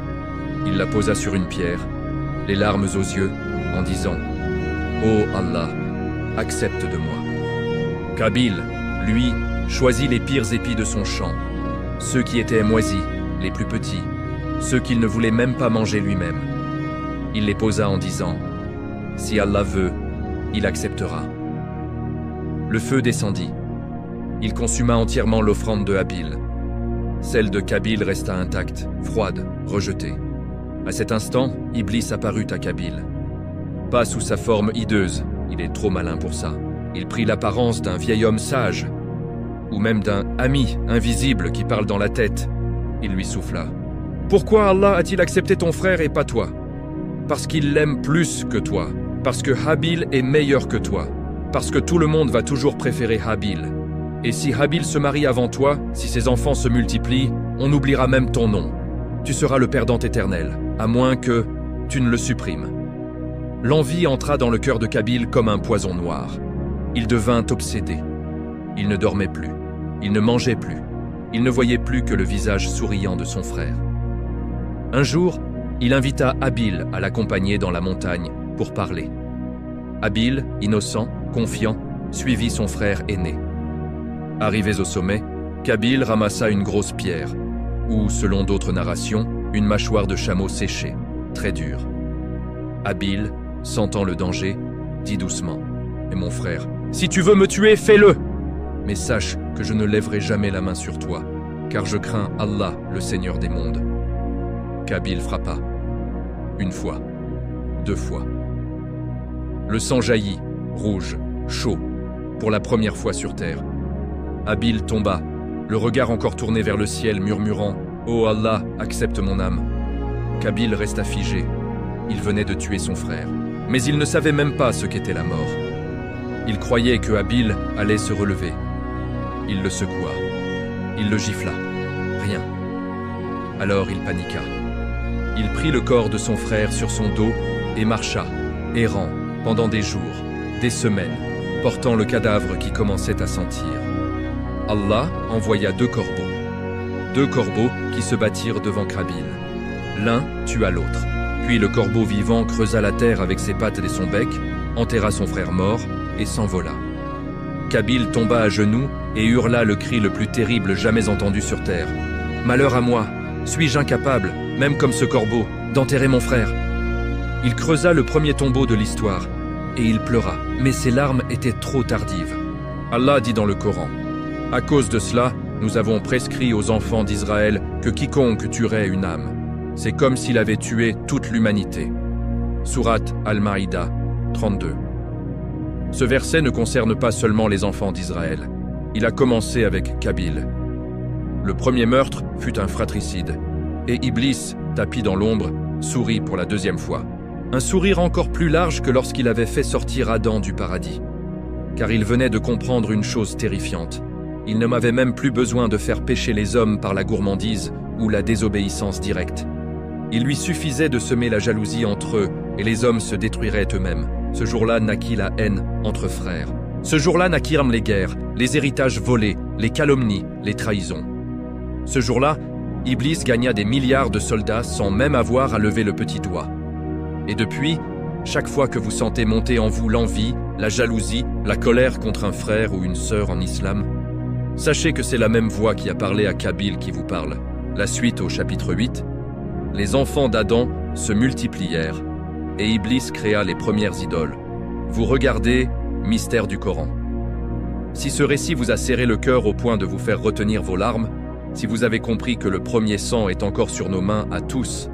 Il la posa sur une pierre, les larmes aux yeux, en disant « Ô Allah, accepte de moi ». Kabil, lui, choisit les pires épis de son champ, ceux qui étaient moisis, les plus petits, ceux qu'il ne voulait même pas manger lui-même. Il les posa en disant « Si Allah veut, il acceptera ». Le feu descendit. Il consuma entièrement l'offrande de Abel. Celle de Kabil resta intacte, froide, rejetée. À cet instant, Iblis apparut à Kabil. Pas sous sa forme hideuse, il est trop malin pour ça. Il prit l'apparence d'un vieil homme sage, ou même d'un ami invisible qui parle dans la tête. Il lui souffla. « Pourquoi Allah a-t-il accepté ton frère et pas toi ? Parce qu'il l'aime plus que toi, parce que Habil est meilleur que toi, parce que tout le monde va toujours préférer Habil. Et si Habil se marie avant toi, si ses enfants se multiplient, on oubliera même ton nom. Tu seras le perdant éternel, à moins que tu ne le supprimes. » L'envie entra dans le cœur de Kabil comme un poison noir. Il devint obsédé. Il ne dormait plus. Il ne mangeait plus. Il ne voyait plus que le visage souriant de son frère. Un jour, il invita Abel à l'accompagner dans la montagne pour parler. Abel, innocent, confiant, suivit son frère aîné. Arrivés au sommet, Kabil ramassa une grosse pierre, ou, selon d'autres narrations, une mâchoire de chameau séchée, très dure. Abel, sentant le danger, dit doucement « Mais mon frère, si tu veux me tuer, fais-le ! Mais sache que je ne lèverai jamais la main sur toi, car je crains Allah, le Seigneur des mondes. » Kabil frappa. Une fois, deux fois. Le sang jaillit, rouge, chaud, pour la première fois sur terre. Abel tomba, le regard encore tourné vers le ciel, murmurant « Oh Allah, accepte mon âme !» Kabil resta figé. il venait de tuer son frère. Mais il ne savait même pas ce qu'était la mort. Il croyait que Habil allait se relever. Il le secoua. Il le gifla. Rien. Alors il paniqua. Il prit le corps de son frère sur son dos et marcha, errant, pendant des jours, des semaines, portant le cadavre qui commençait à sentir. Allah envoya 2 corbeaux. 2 corbeaux qui se battirent devant Qabil. L'un tua l'autre. Puis le corbeau vivant creusa la terre avec ses pattes et son bec, enterra son frère mort et s'envola. Qabil tomba à genoux et hurla le cri le plus terrible jamais entendu sur terre. « Malheur à moi! Suis-je incapable, même comme ce corbeau, d'enterrer mon frère ?» Il creusa le premier tombeau de l'histoire et il pleura, mais ses larmes étaient trop tardives. Allah dit dans le Coran: « À cause de cela, nous avons prescrit aux enfants d'Israël que quiconque tuerait une âme, c'est comme s'il avait tué toute l'humanité. » Sourate Al-Maïda 32. Ce verset ne concerne pas seulement les enfants d'Israël. Il a commencé avec Qabil. Le premier meurtre fut un fratricide, et Iblis, tapi dans l'ombre, sourit pour la 2e fois. Un sourire encore plus large que lorsqu'il avait fait sortir Adam du paradis. Car il venait de comprendre une chose terrifiante. Il ne m'avait même plus besoin de faire pécher les hommes par la gourmandise ou la désobéissance directe. Il lui suffisait de semer la jalousie entre eux et les hommes se détruiraient eux-mêmes. Ce jour-là naquit la haine entre frères. Ce jour-là naquirent les guerres, les héritages volés, les calomnies, les trahisons. Ce jour-là, Iblis gagna des milliards de soldats sans même avoir à lever le petit doigt. Et depuis, chaque fois que vous sentez monter en vous l'envie, la jalousie, la colère contre un frère ou une sœur en islam, sachez que c'est la même voix qui a parlé à Qabil qui vous parle. La suite au chapitre 8, les enfants d'Adam se multiplièrent et Iblis créa les premières idoles. Vous regardez, mystère du Coran. Si ce récit vous a serré le cœur au point de vous faire retenir vos larmes, si vous avez compris que le premier sang est encore sur nos mains à tous,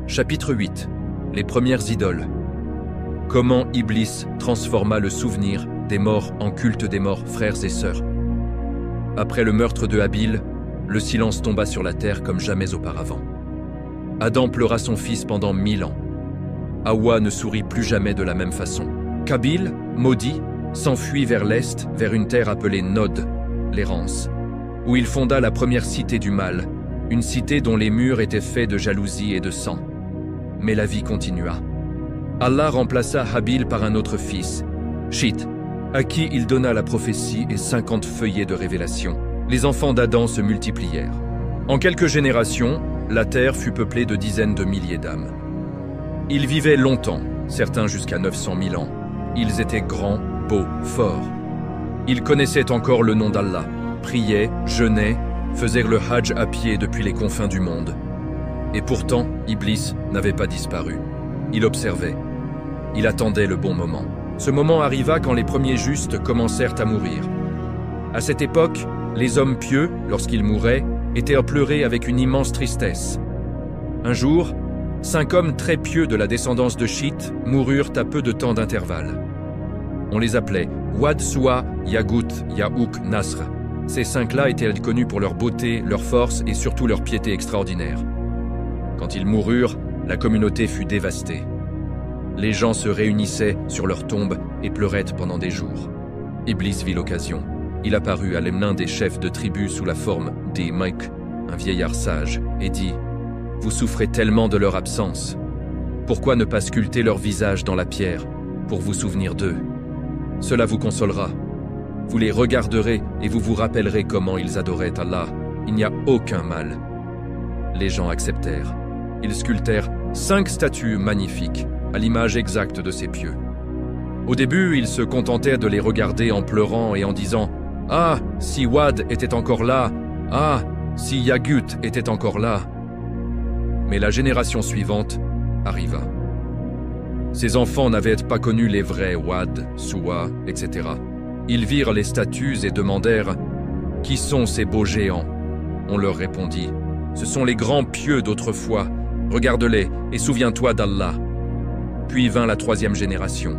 Chapitre 8. Les premières idoles. Comment Iblis transforma le souvenir des morts en culte des morts, frères et sœurs. Après le meurtre de Habil, le silence tomba sur la terre comme jamais auparavant. Adam pleura son fils pendant 1000 ans. Hawa ne sourit plus jamais de la même façon. Qabil, maudit, s'enfuit vers l'est, vers une terre appelée Nod, l'errance, où il fonda la première cité du mal, une cité dont les murs étaient faits de jalousie et de sang. Mais la vie continua. Allah remplaça Habil par un autre fils, Shith, à qui il donna la prophétie et 50 feuillets de révélation. Les enfants d'Adam se multiplièrent. En quelques générations, la terre fut peuplée de dizaines de milliers d'âmes. Ils vivaient longtemps, certains jusqu'à 900 000 ans. Ils étaient grands, beaux, forts. Ils connaissaient encore le nom d'Allah, priaient, jeûnaient, faisaient le hajj à pied depuis les confins du monde. Et pourtant, Iblis n'avait pas disparu. Il observait. Il attendait le bon moment. Ce moment arriva quand les premiers justes commencèrent à mourir. À cette époque, les hommes pieux, lorsqu'ils mouraient, étaient pleurés avec une immense tristesse. Un jour, 5 hommes très pieux de la descendance de Shith moururent à peu de temps d'intervalle. On les appelait Wad, Suwa, Yagut, Yaouk, Nasr. Ces 5-là étaient connus pour leur beauté, leur force et surtout leur piété extraordinaire. Quand ils moururent, la communauté fut dévastée. Les gens se réunissaient sur leurs tombes et pleuraient pendant des jours. Iblis vit l'occasion. Il apparut à l'un des chefs de tribu sous la forme d'Imik, un vieillard sage, et dit « Vous souffrez tellement de leur absence. Pourquoi ne pas sculpter leur visage dans la pierre pour vous souvenir d'eux? Cela vous consolera. Vous les regarderez et vous vous rappellerez comment ils adoraient Allah. Il n'y a aucun mal. » Les gens acceptèrent. Ils sculptèrent 5 statues magnifiques, à l'image exacte de ces pieux. Au début, ils se contentaient de les regarder en pleurant et en disant « Ah, si Wad était encore là! Ah, si Yagut était encore là !» Mais la génération suivante arriva. Ces enfants n'avaient pas connu les vrais Wad, Suwa, etc. Ils virent les statues et demandèrent « Qui sont ces beaux géants ?» On leur répondit « Ce sont les grands pieux d'autrefois. Regarde-les et souviens-toi d'Allah. » Puis vint la 3e génération,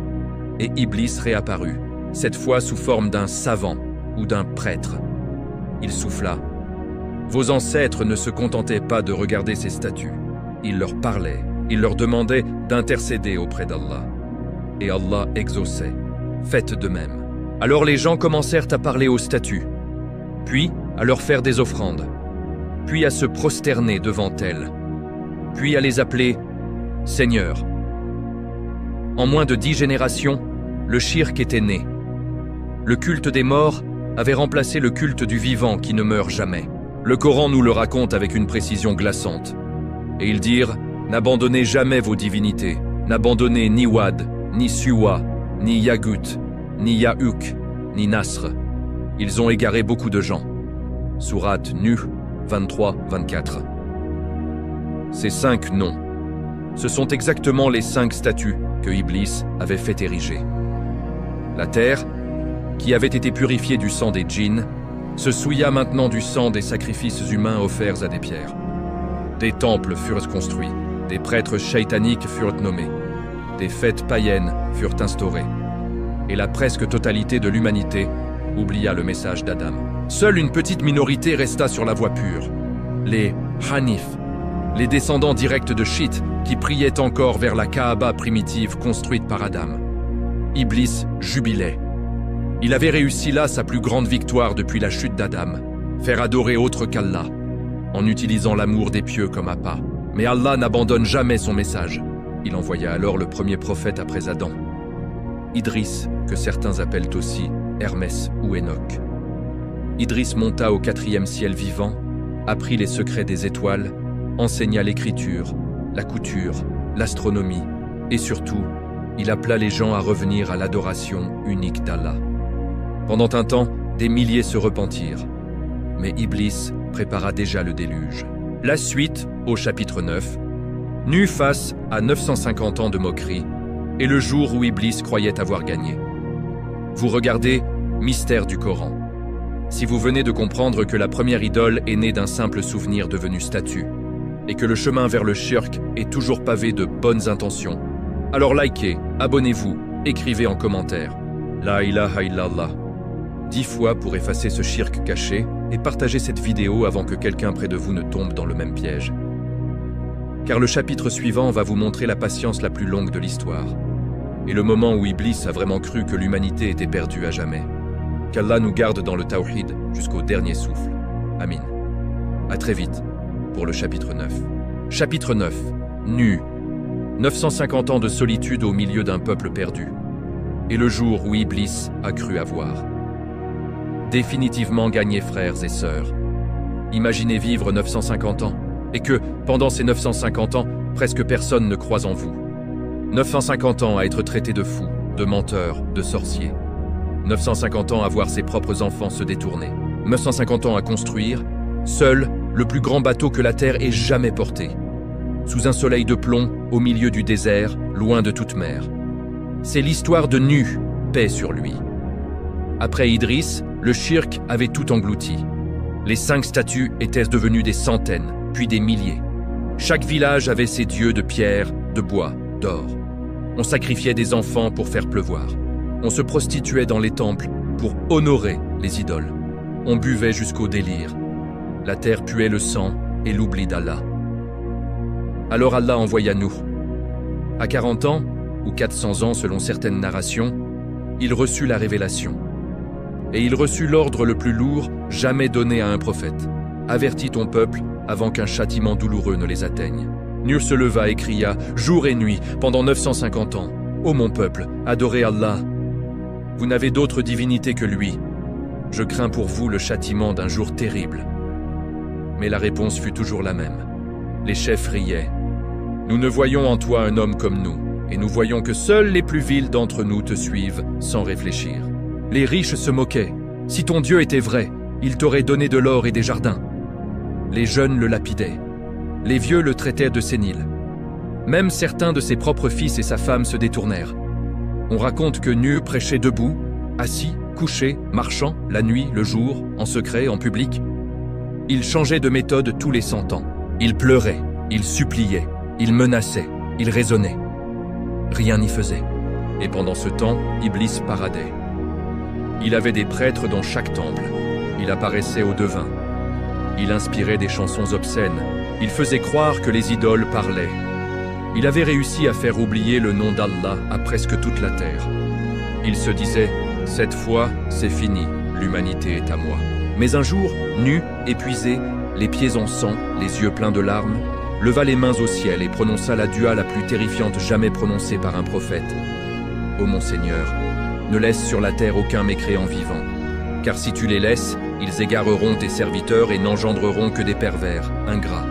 et Iblis réapparut, cette fois sous forme d'un savant ou d'un prêtre. Il souffla. Vos ancêtres ne se contentaient pas de regarder ces statues. Ils leur parlaient, ils leur demandaient d'intercéder auprès d'Allah. Et Allah exauçait. Faites de même. Alors les gens commencèrent à parler aux statues, puis à leur faire des offrandes, puis à se prosterner devant elles, puis à les appeler « Seigneur ». En moins de 10 générations, le shirk était né. Le culte des morts avait remplacé le culte du vivant qui ne meurt jamais. Le Coran nous le raconte avec une précision glaçante. Et ils dirent « N'abandonnez jamais vos divinités, n'abandonnez ni Wad, ni Suwa, ni Yagut, ni Yaouk, ni Nasr. Ils ont égaré beaucoup de gens. » Sourate Nuh 23-24. Ces 5 noms, ce sont exactement les 5 statues que Iblis avait fait ériger. La terre, qui avait été purifiée du sang des djinns, se souilla maintenant du sang des sacrifices humains offerts à des pierres. Des temples furent construits, des prêtres shaitaniques furent nommés, des fêtes païennes furent instaurées, et la presque totalité de l'humanité oublia le message d'Adam. Seule une petite minorité resta sur la voie pure, les Hanif, les descendants directs de Shith qui priaient encore vers la Kaaba primitive construite par Adam. Iblis jubilait. Il avait réussi là sa plus grande victoire depuis la chute d'Adam, faire adorer autre qu'Allah, en utilisant l'amour des pieux comme appât. Mais Allah n'abandonne jamais son message. Il envoya alors le premier prophète après Adam, Idris, que certains appellent aussi Hermès ou Enoch. Idris monta au 4e ciel vivant, apprit les secrets des étoiles, enseigna l'écriture, la couture, l'astronomie, et surtout, il appela les gens à revenir à l'adoration unique d'Allah. Pendant un temps, des milliers se repentirent, mais Iblis prépara déjà le déluge. La suite, au chapitre 9, Nuh face à 950 ans de moquerie, et le jour où Iblis croyait avoir gagné. Vous regardez Mystère du Coran. Si vous venez de comprendre que la première idole est née d'un simple souvenir devenu statue, et que le chemin vers le shirk est toujours pavé de bonnes intentions, alors likez, abonnez-vous, écrivez en commentaire La ilaha illallah 10 fois pour effacer ce shirk caché et partagez cette vidéo avant que quelqu'un près de vous ne tombe dans le même piège. Car le chapitre suivant va vous montrer la patience la plus longue de l'histoire et le moment où Iblis a vraiment cru que l'humanité était perdue à jamais. Qu'Allah nous garde dans le tawhid jusqu'au dernier souffle. Amin. À très vite pour le chapitre 9. Chapitre 9. Nuh. 950 ans de solitude au milieu d'un peuple perdu. Et le jour où Iblis a cru avoir. Définitivement gagné, frères et sœurs. Imaginez vivre 950 ans, et que, pendant ces 950 ans, presque personne ne croit en vous. 950 ans à être traité de fou, de menteur, de sorcier. 950 ans à voir ses propres enfants se détourner. 950 ans à construire, seul, le plus grand bateau que la Terre ait jamais porté. Sous un soleil de plomb, au milieu du désert, loin de toute mer. C'est l'histoire de Nuh, paix sur lui. Après Idris, le shirk avait tout englouti. Les 5 statues étaient devenues des centaines, puis des milliers. Chaque village avait ses dieux de pierre, de bois, d'or. On sacrifiait des enfants pour faire pleuvoir. On se prostituait dans les temples pour honorer les idoles. On buvait jusqu'au délire. La terre puait le sang et l'oubli d'Allah. Alors Allah envoya Nuh. À 40 ans, ou 400 ans selon certaines narrations, il reçut la révélation. Et il reçut l'ordre le plus lourd jamais donné à un prophète. Avertis ton peuple avant qu'un châtiment douloureux ne les atteigne. Nuh se leva et cria, jour et nuit, pendant 950 ans. Ô mon peuple, adorez Allah. Vous n'avez d'autre divinité que lui. Je crains pour vous le châtiment d'un jour terrible. Mais la réponse fut toujours la même. Les chefs riaient. Nous ne voyons en toi un homme comme nous, et nous voyons que seuls les plus vils d'entre nous te suivent sans réfléchir. Les riches se moquaient. Si ton Dieu était vrai, il t'aurait donné de l'or et des jardins. Les jeunes le lapidaient. Les vieux le traitaient de sénile. Même certains de ses propres fils et sa femme se détournèrent. On raconte que Nu prêchait debout, assis, couché, marchant, la nuit, le jour, en secret, en public. Il changeait de méthode tous les 100 ans. Il pleurait, il suppliait, il menaçait, il raisonnait. Rien n'y faisait. Et pendant ce temps, Iblis paradait. Il avait des prêtres dans chaque temple. Il apparaissait aux devins. Il inspirait des chansons obscènes. Il faisait croire que les idoles parlaient. Il avait réussi à faire oublier le nom d'Allah à presque toute la terre. Il se disait « Cette fois, c'est fini, l'humanité est à moi ». Mais un jour, Nu, épuisé, les pieds en sang, les yeux pleins de larmes, leva les mains au ciel et prononça la dua la plus terrifiante jamais prononcée par un prophète. « Ô mon Seigneur, ne laisse sur la terre aucun mécréant vivant, car si tu les laisses, ils égareront tes serviteurs et n'engendreront que des pervers, ingrats. »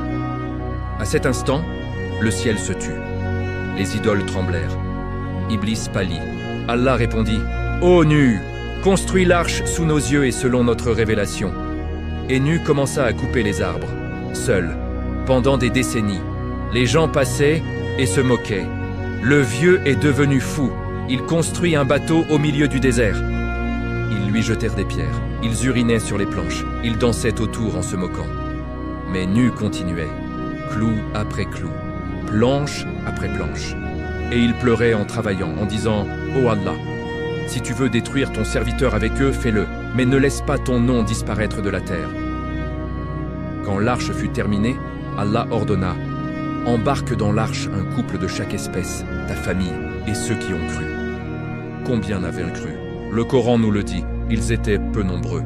À cet instant, le ciel se tut. Les idoles tremblèrent. Iblis pâlit. Allah répondit « Ô Nu, construis l'arche sous nos yeux et selon notre révélation. » Et Nu commença à couper les arbres, seul, pendant des décennies. Les gens passaient et se moquaient. Le vieux est devenu fou. Il construit un bateau au milieu du désert. Ils lui jetèrent des pierres. Ils urinaient sur les planches. Ils dansaient autour en se moquant. Mais Nu continuait, clou après clou, planche après planche. Et il pleurait en travaillant, en disant « Ô Allah, si tu veux détruire ton serviteur avec eux, fais-le, mais ne laisse pas ton nom disparaître de la terre. » Quand l'arche fut terminée, Allah ordonna « Embarque dans l'arche un couple de chaque espèce, ta famille et ceux qui ont cru. » Combien avaient cru? Le Coran nous le dit, ils étaient peu nombreux.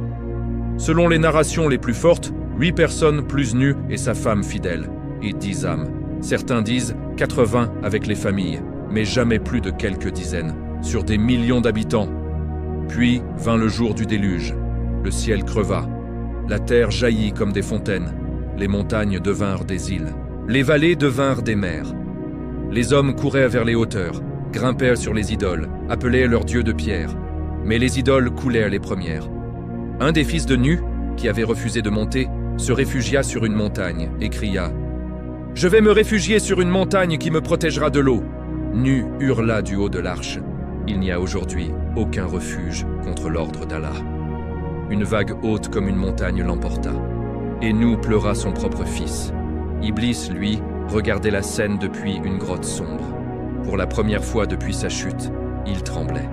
Selon les narrations les plus fortes, 8 personnes plus Nu et sa femme fidèle, et 10 âmes. Certains disent 80 avec les familles, mais jamais plus de quelques dizaines, sur des millions d'habitants. Puis vint le jour du déluge. Le ciel creva. La terre jaillit comme des fontaines. Les montagnes devinrent des îles. Les vallées devinrent des mers. Les hommes couraient vers les hauteurs, grimpaient sur les idoles, appelaient leurs dieux de pierre. Mais les idoles coulèrent les premières. Un des fils de Nu, qui avait refusé de monter, se réfugia sur une montagne et cria « Je vais me réfugier sur une montagne qui me protégera de l'eau !» Nu hurla du haut de l'arche. Il n'y a aujourd'hui aucun refuge contre l'ordre d'Allah. Une vague haute comme une montagne l'emporta. Et Nu pleura son propre fils. Iblis, lui, regardait la scène depuis une grotte sombre. Pour la première fois depuis sa chute, il tremblait.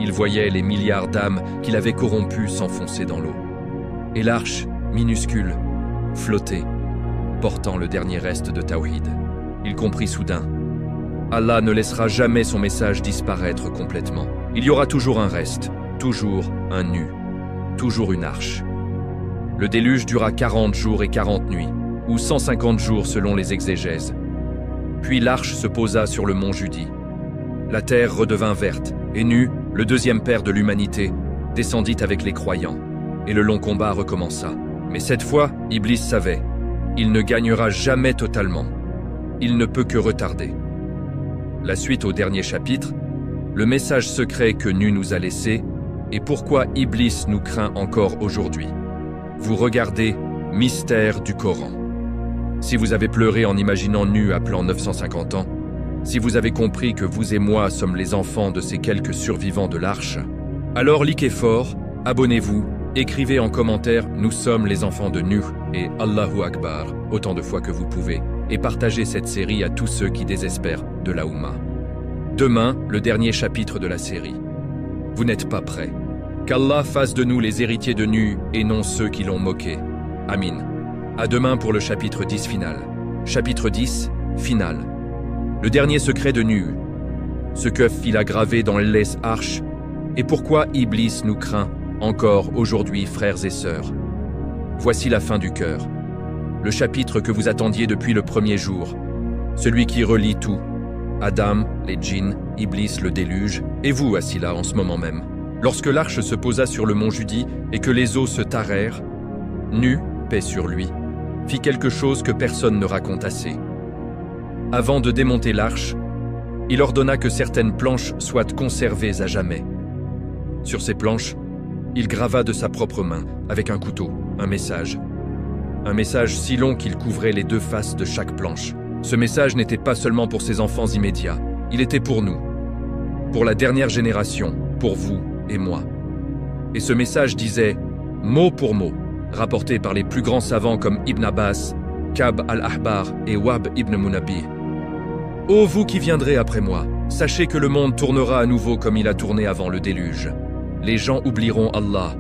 Il voyait les milliards d'âmes qu'il avait corrompues s'enfoncer dans l'eau. Et l'arche, minuscule, flottait, portant le dernier reste de Tawhid. Il comprit soudain. Allah ne laissera jamais son message disparaître complètement. Il y aura toujours un reste, toujours un Nu, toujours une arche. Le déluge dura 40 jours et 40 nuits, ou 150 jours selon les exégèses. Puis l'arche se posa sur le mont Judi. La terre redevint verte, et Nu, le deuxième père de l'humanité, descendit avec les croyants, et le long combat recommença. Mais cette fois, Iblis savait, il ne gagnera jamais totalement. Il ne peut que retarder. La suite au dernier chapitre, le message secret que Nu nous a laissé, et pourquoi Iblis nous craint encore aujourd'hui. Vous regardez Mystère du Coran. Si vous avez pleuré en imaginant Nu appelant 950 ans, si vous avez compris que vous et moi sommes les enfants de ces quelques survivants de l'arche, alors likez fort, abonnez-vous, écrivez en commentaire « Nous sommes les enfants de Nu » et « Allahu Akbar » autant de fois que vous pouvez, et partagez cette série à tous ceux qui désespèrent de la Oumma. Demain, le dernier chapitre de la série. Vous n'êtes pas prêts. Qu'Allah fasse de nous les héritiers de Nu et non ceux qui l'ont moqué. Amin. À demain pour le chapitre 10 final. Chapitre 10, final. Le dernier secret de Nu. Ce qu'Euf il a gravé dans les arches. Et pourquoi Iblis nous craint encore aujourd'hui, frères et sœurs. Voici la fin du cœur. Le chapitre que vous attendiez depuis le premier jour. Celui qui relie tout. Adam, les djinns, Iblis, le déluge, et vous assis là en ce moment même. Lorsque l'arche se posa sur le mont Judi et que les eaux se tarèrent, Nu, paix sur lui, fit quelque chose que personne ne raconte assez. Avant de démonter l'arche, il ordonna que certaines planches soient conservées à jamais. Sur ces planches, il grava de sa propre main, avec un couteau, un message. Un message si long qu'il couvrait les deux faces de chaque planche, Ce message n'était pas seulement pour ses enfants immédiats, il était pour nous, pour la dernière génération, pour vous et moi. Et ce message disait, mot pour mot, rapporté par les plus grands savants comme Ibn Abbas, Ka'b al-Ahbar et Wahb ibn Munabbih. Ô vous qui viendrez après moi, sachez que le monde tournera à nouveau comme il a tourné avant le déluge. Les gens oublieront Allah.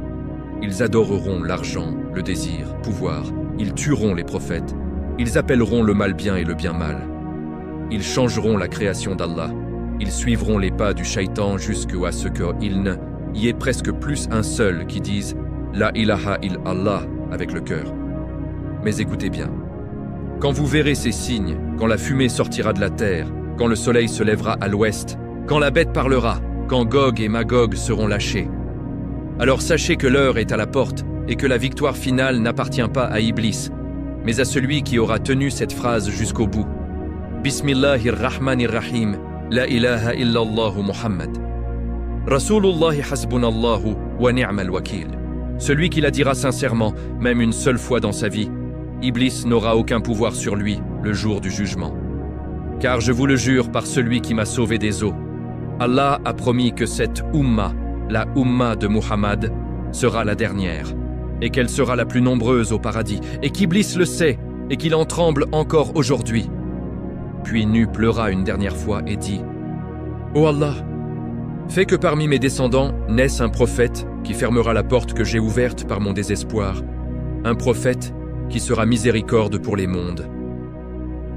Ils adoreront l'argent, le désir, pouvoir. Ils tueront les prophètes. Ils appelleront le mal bien et le bien mal. Ils changeront la création d'Allah. Ils suivront les pas du shaitan jusqu'à ce qu'il ne y ait presque plus un seul qui dise « La ilaha illallah » avec le cœur. Mais écoutez bien. Quand vous verrez ces signes, quand la fumée sortira de la terre, quand le soleil se lèvera à l'ouest, quand la bête parlera, quand Gog et Magog seront lâchés, alors sachez que l'heure est à la porte et que la victoire finale n'appartient pas à Iblis, mais à celui qui aura tenu cette phrase jusqu'au bout. Bismillahirrahmanirrahim, la ilaha illallah Muhammad. Rasulullahi hasbunallahu wa ni'mal wakil. Celui qui la dira sincèrement, même une seule fois dans sa vie, Iblis n'aura aucun pouvoir sur lui le jour du jugement. Car je vous le jure par celui qui m'a sauvé des eaux, Allah a promis que cette Ummah, la Ummah de Muhammad, sera la dernière, et qu'elle sera la plus nombreuse au paradis, et qu'Iblis le sait, et qu'il en tremble encore aujourd'hui. Puis Nu pleura une dernière fois et dit « Ô Allah, fais que parmi mes descendants naisse un prophète qui fermera la porte que j'ai ouverte par mon désespoir, un prophète qui sera miséricorde pour les mondes. »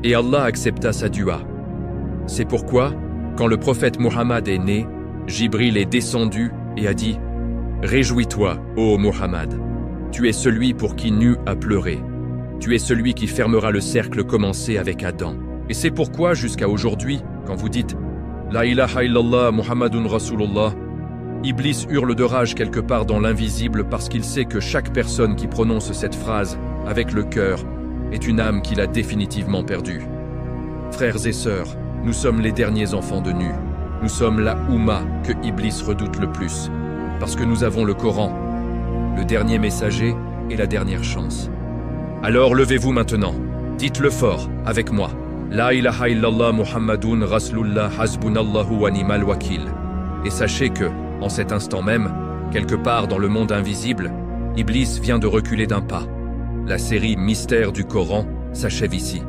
Et Allah accepta sa dua. C'est pourquoi, quand le prophète Muhammad est né, Jibril est descendu et a dit « Réjouis-toi, ô Muhammad, tu es celui pour qui Nu a pleuré. Tu es celui qui fermera le cercle commencé avec Adam. Et c'est pourquoi, jusqu'à aujourd'hui, quand vous dites « La ilaha illallah Muhammadun Rasulullah », Iblis hurle de rage quelque part dans l'invisible parce qu'il sait que chaque personne qui prononce cette phrase avec le cœur est une âme qu'il a définitivement perdue. Frères et sœurs, nous sommes les derniers enfants de Nu. Nous sommes la Ummah que Iblis redoute le plus, parce que nous avons le Coran, le dernier messager et la dernière chance. Alors levez-vous maintenant, dites-le fort, avec moi. La ilaha illallah Muhammadun Rasulullah hasbunallahu wa ni'mal wakil. Et sachez que, en cet instant même, quelque part dans le monde invisible, Iblis vient de reculer d'un pas. La série Mystère du Coran s'achève ici.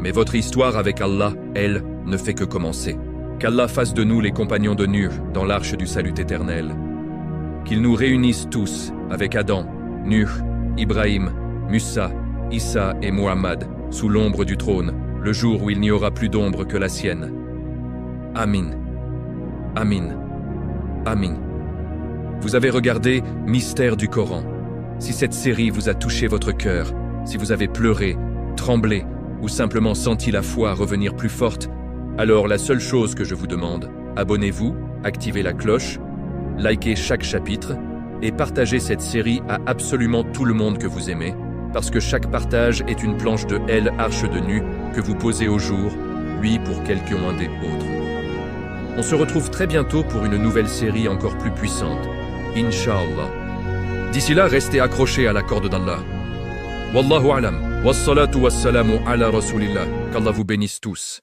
Mais votre histoire avec Allah, elle, ne fait que commencer. Qu'Allah fasse de nous les compagnons de Nuh dans l'arche du salut éternel. Qu'il nous réunisse tous avec Adam, Nuh, Ibrahim, Musa, Issa et Muhammad sous l'ombre du trône, le jour où il n'y aura plus d'ombre que la sienne. Amin. Amin. Amin. Vous avez regardé Mystère du Coran. Si cette série vous a touché votre cœur, si vous avez pleuré, tremblé ou simplement senti la foi revenir plus forte, alors la seule chose que je vous demande, abonnez-vous, activez la cloche, likez chaque chapitre et partagez cette série à absolument tout le monde que vous aimez, parce que chaque partage est une planche de El Arche de Nu que vous posez au jour, lui pour quelqu'un des autres. On se retrouve très bientôt pour une nouvelle série encore plus puissante, Inch'Allah. D'ici là, restez accrochés à la corde d'Allah. Wallahu alam, wassalatu wassalamu ala rasulillah, qu'Allah vous bénisse tous.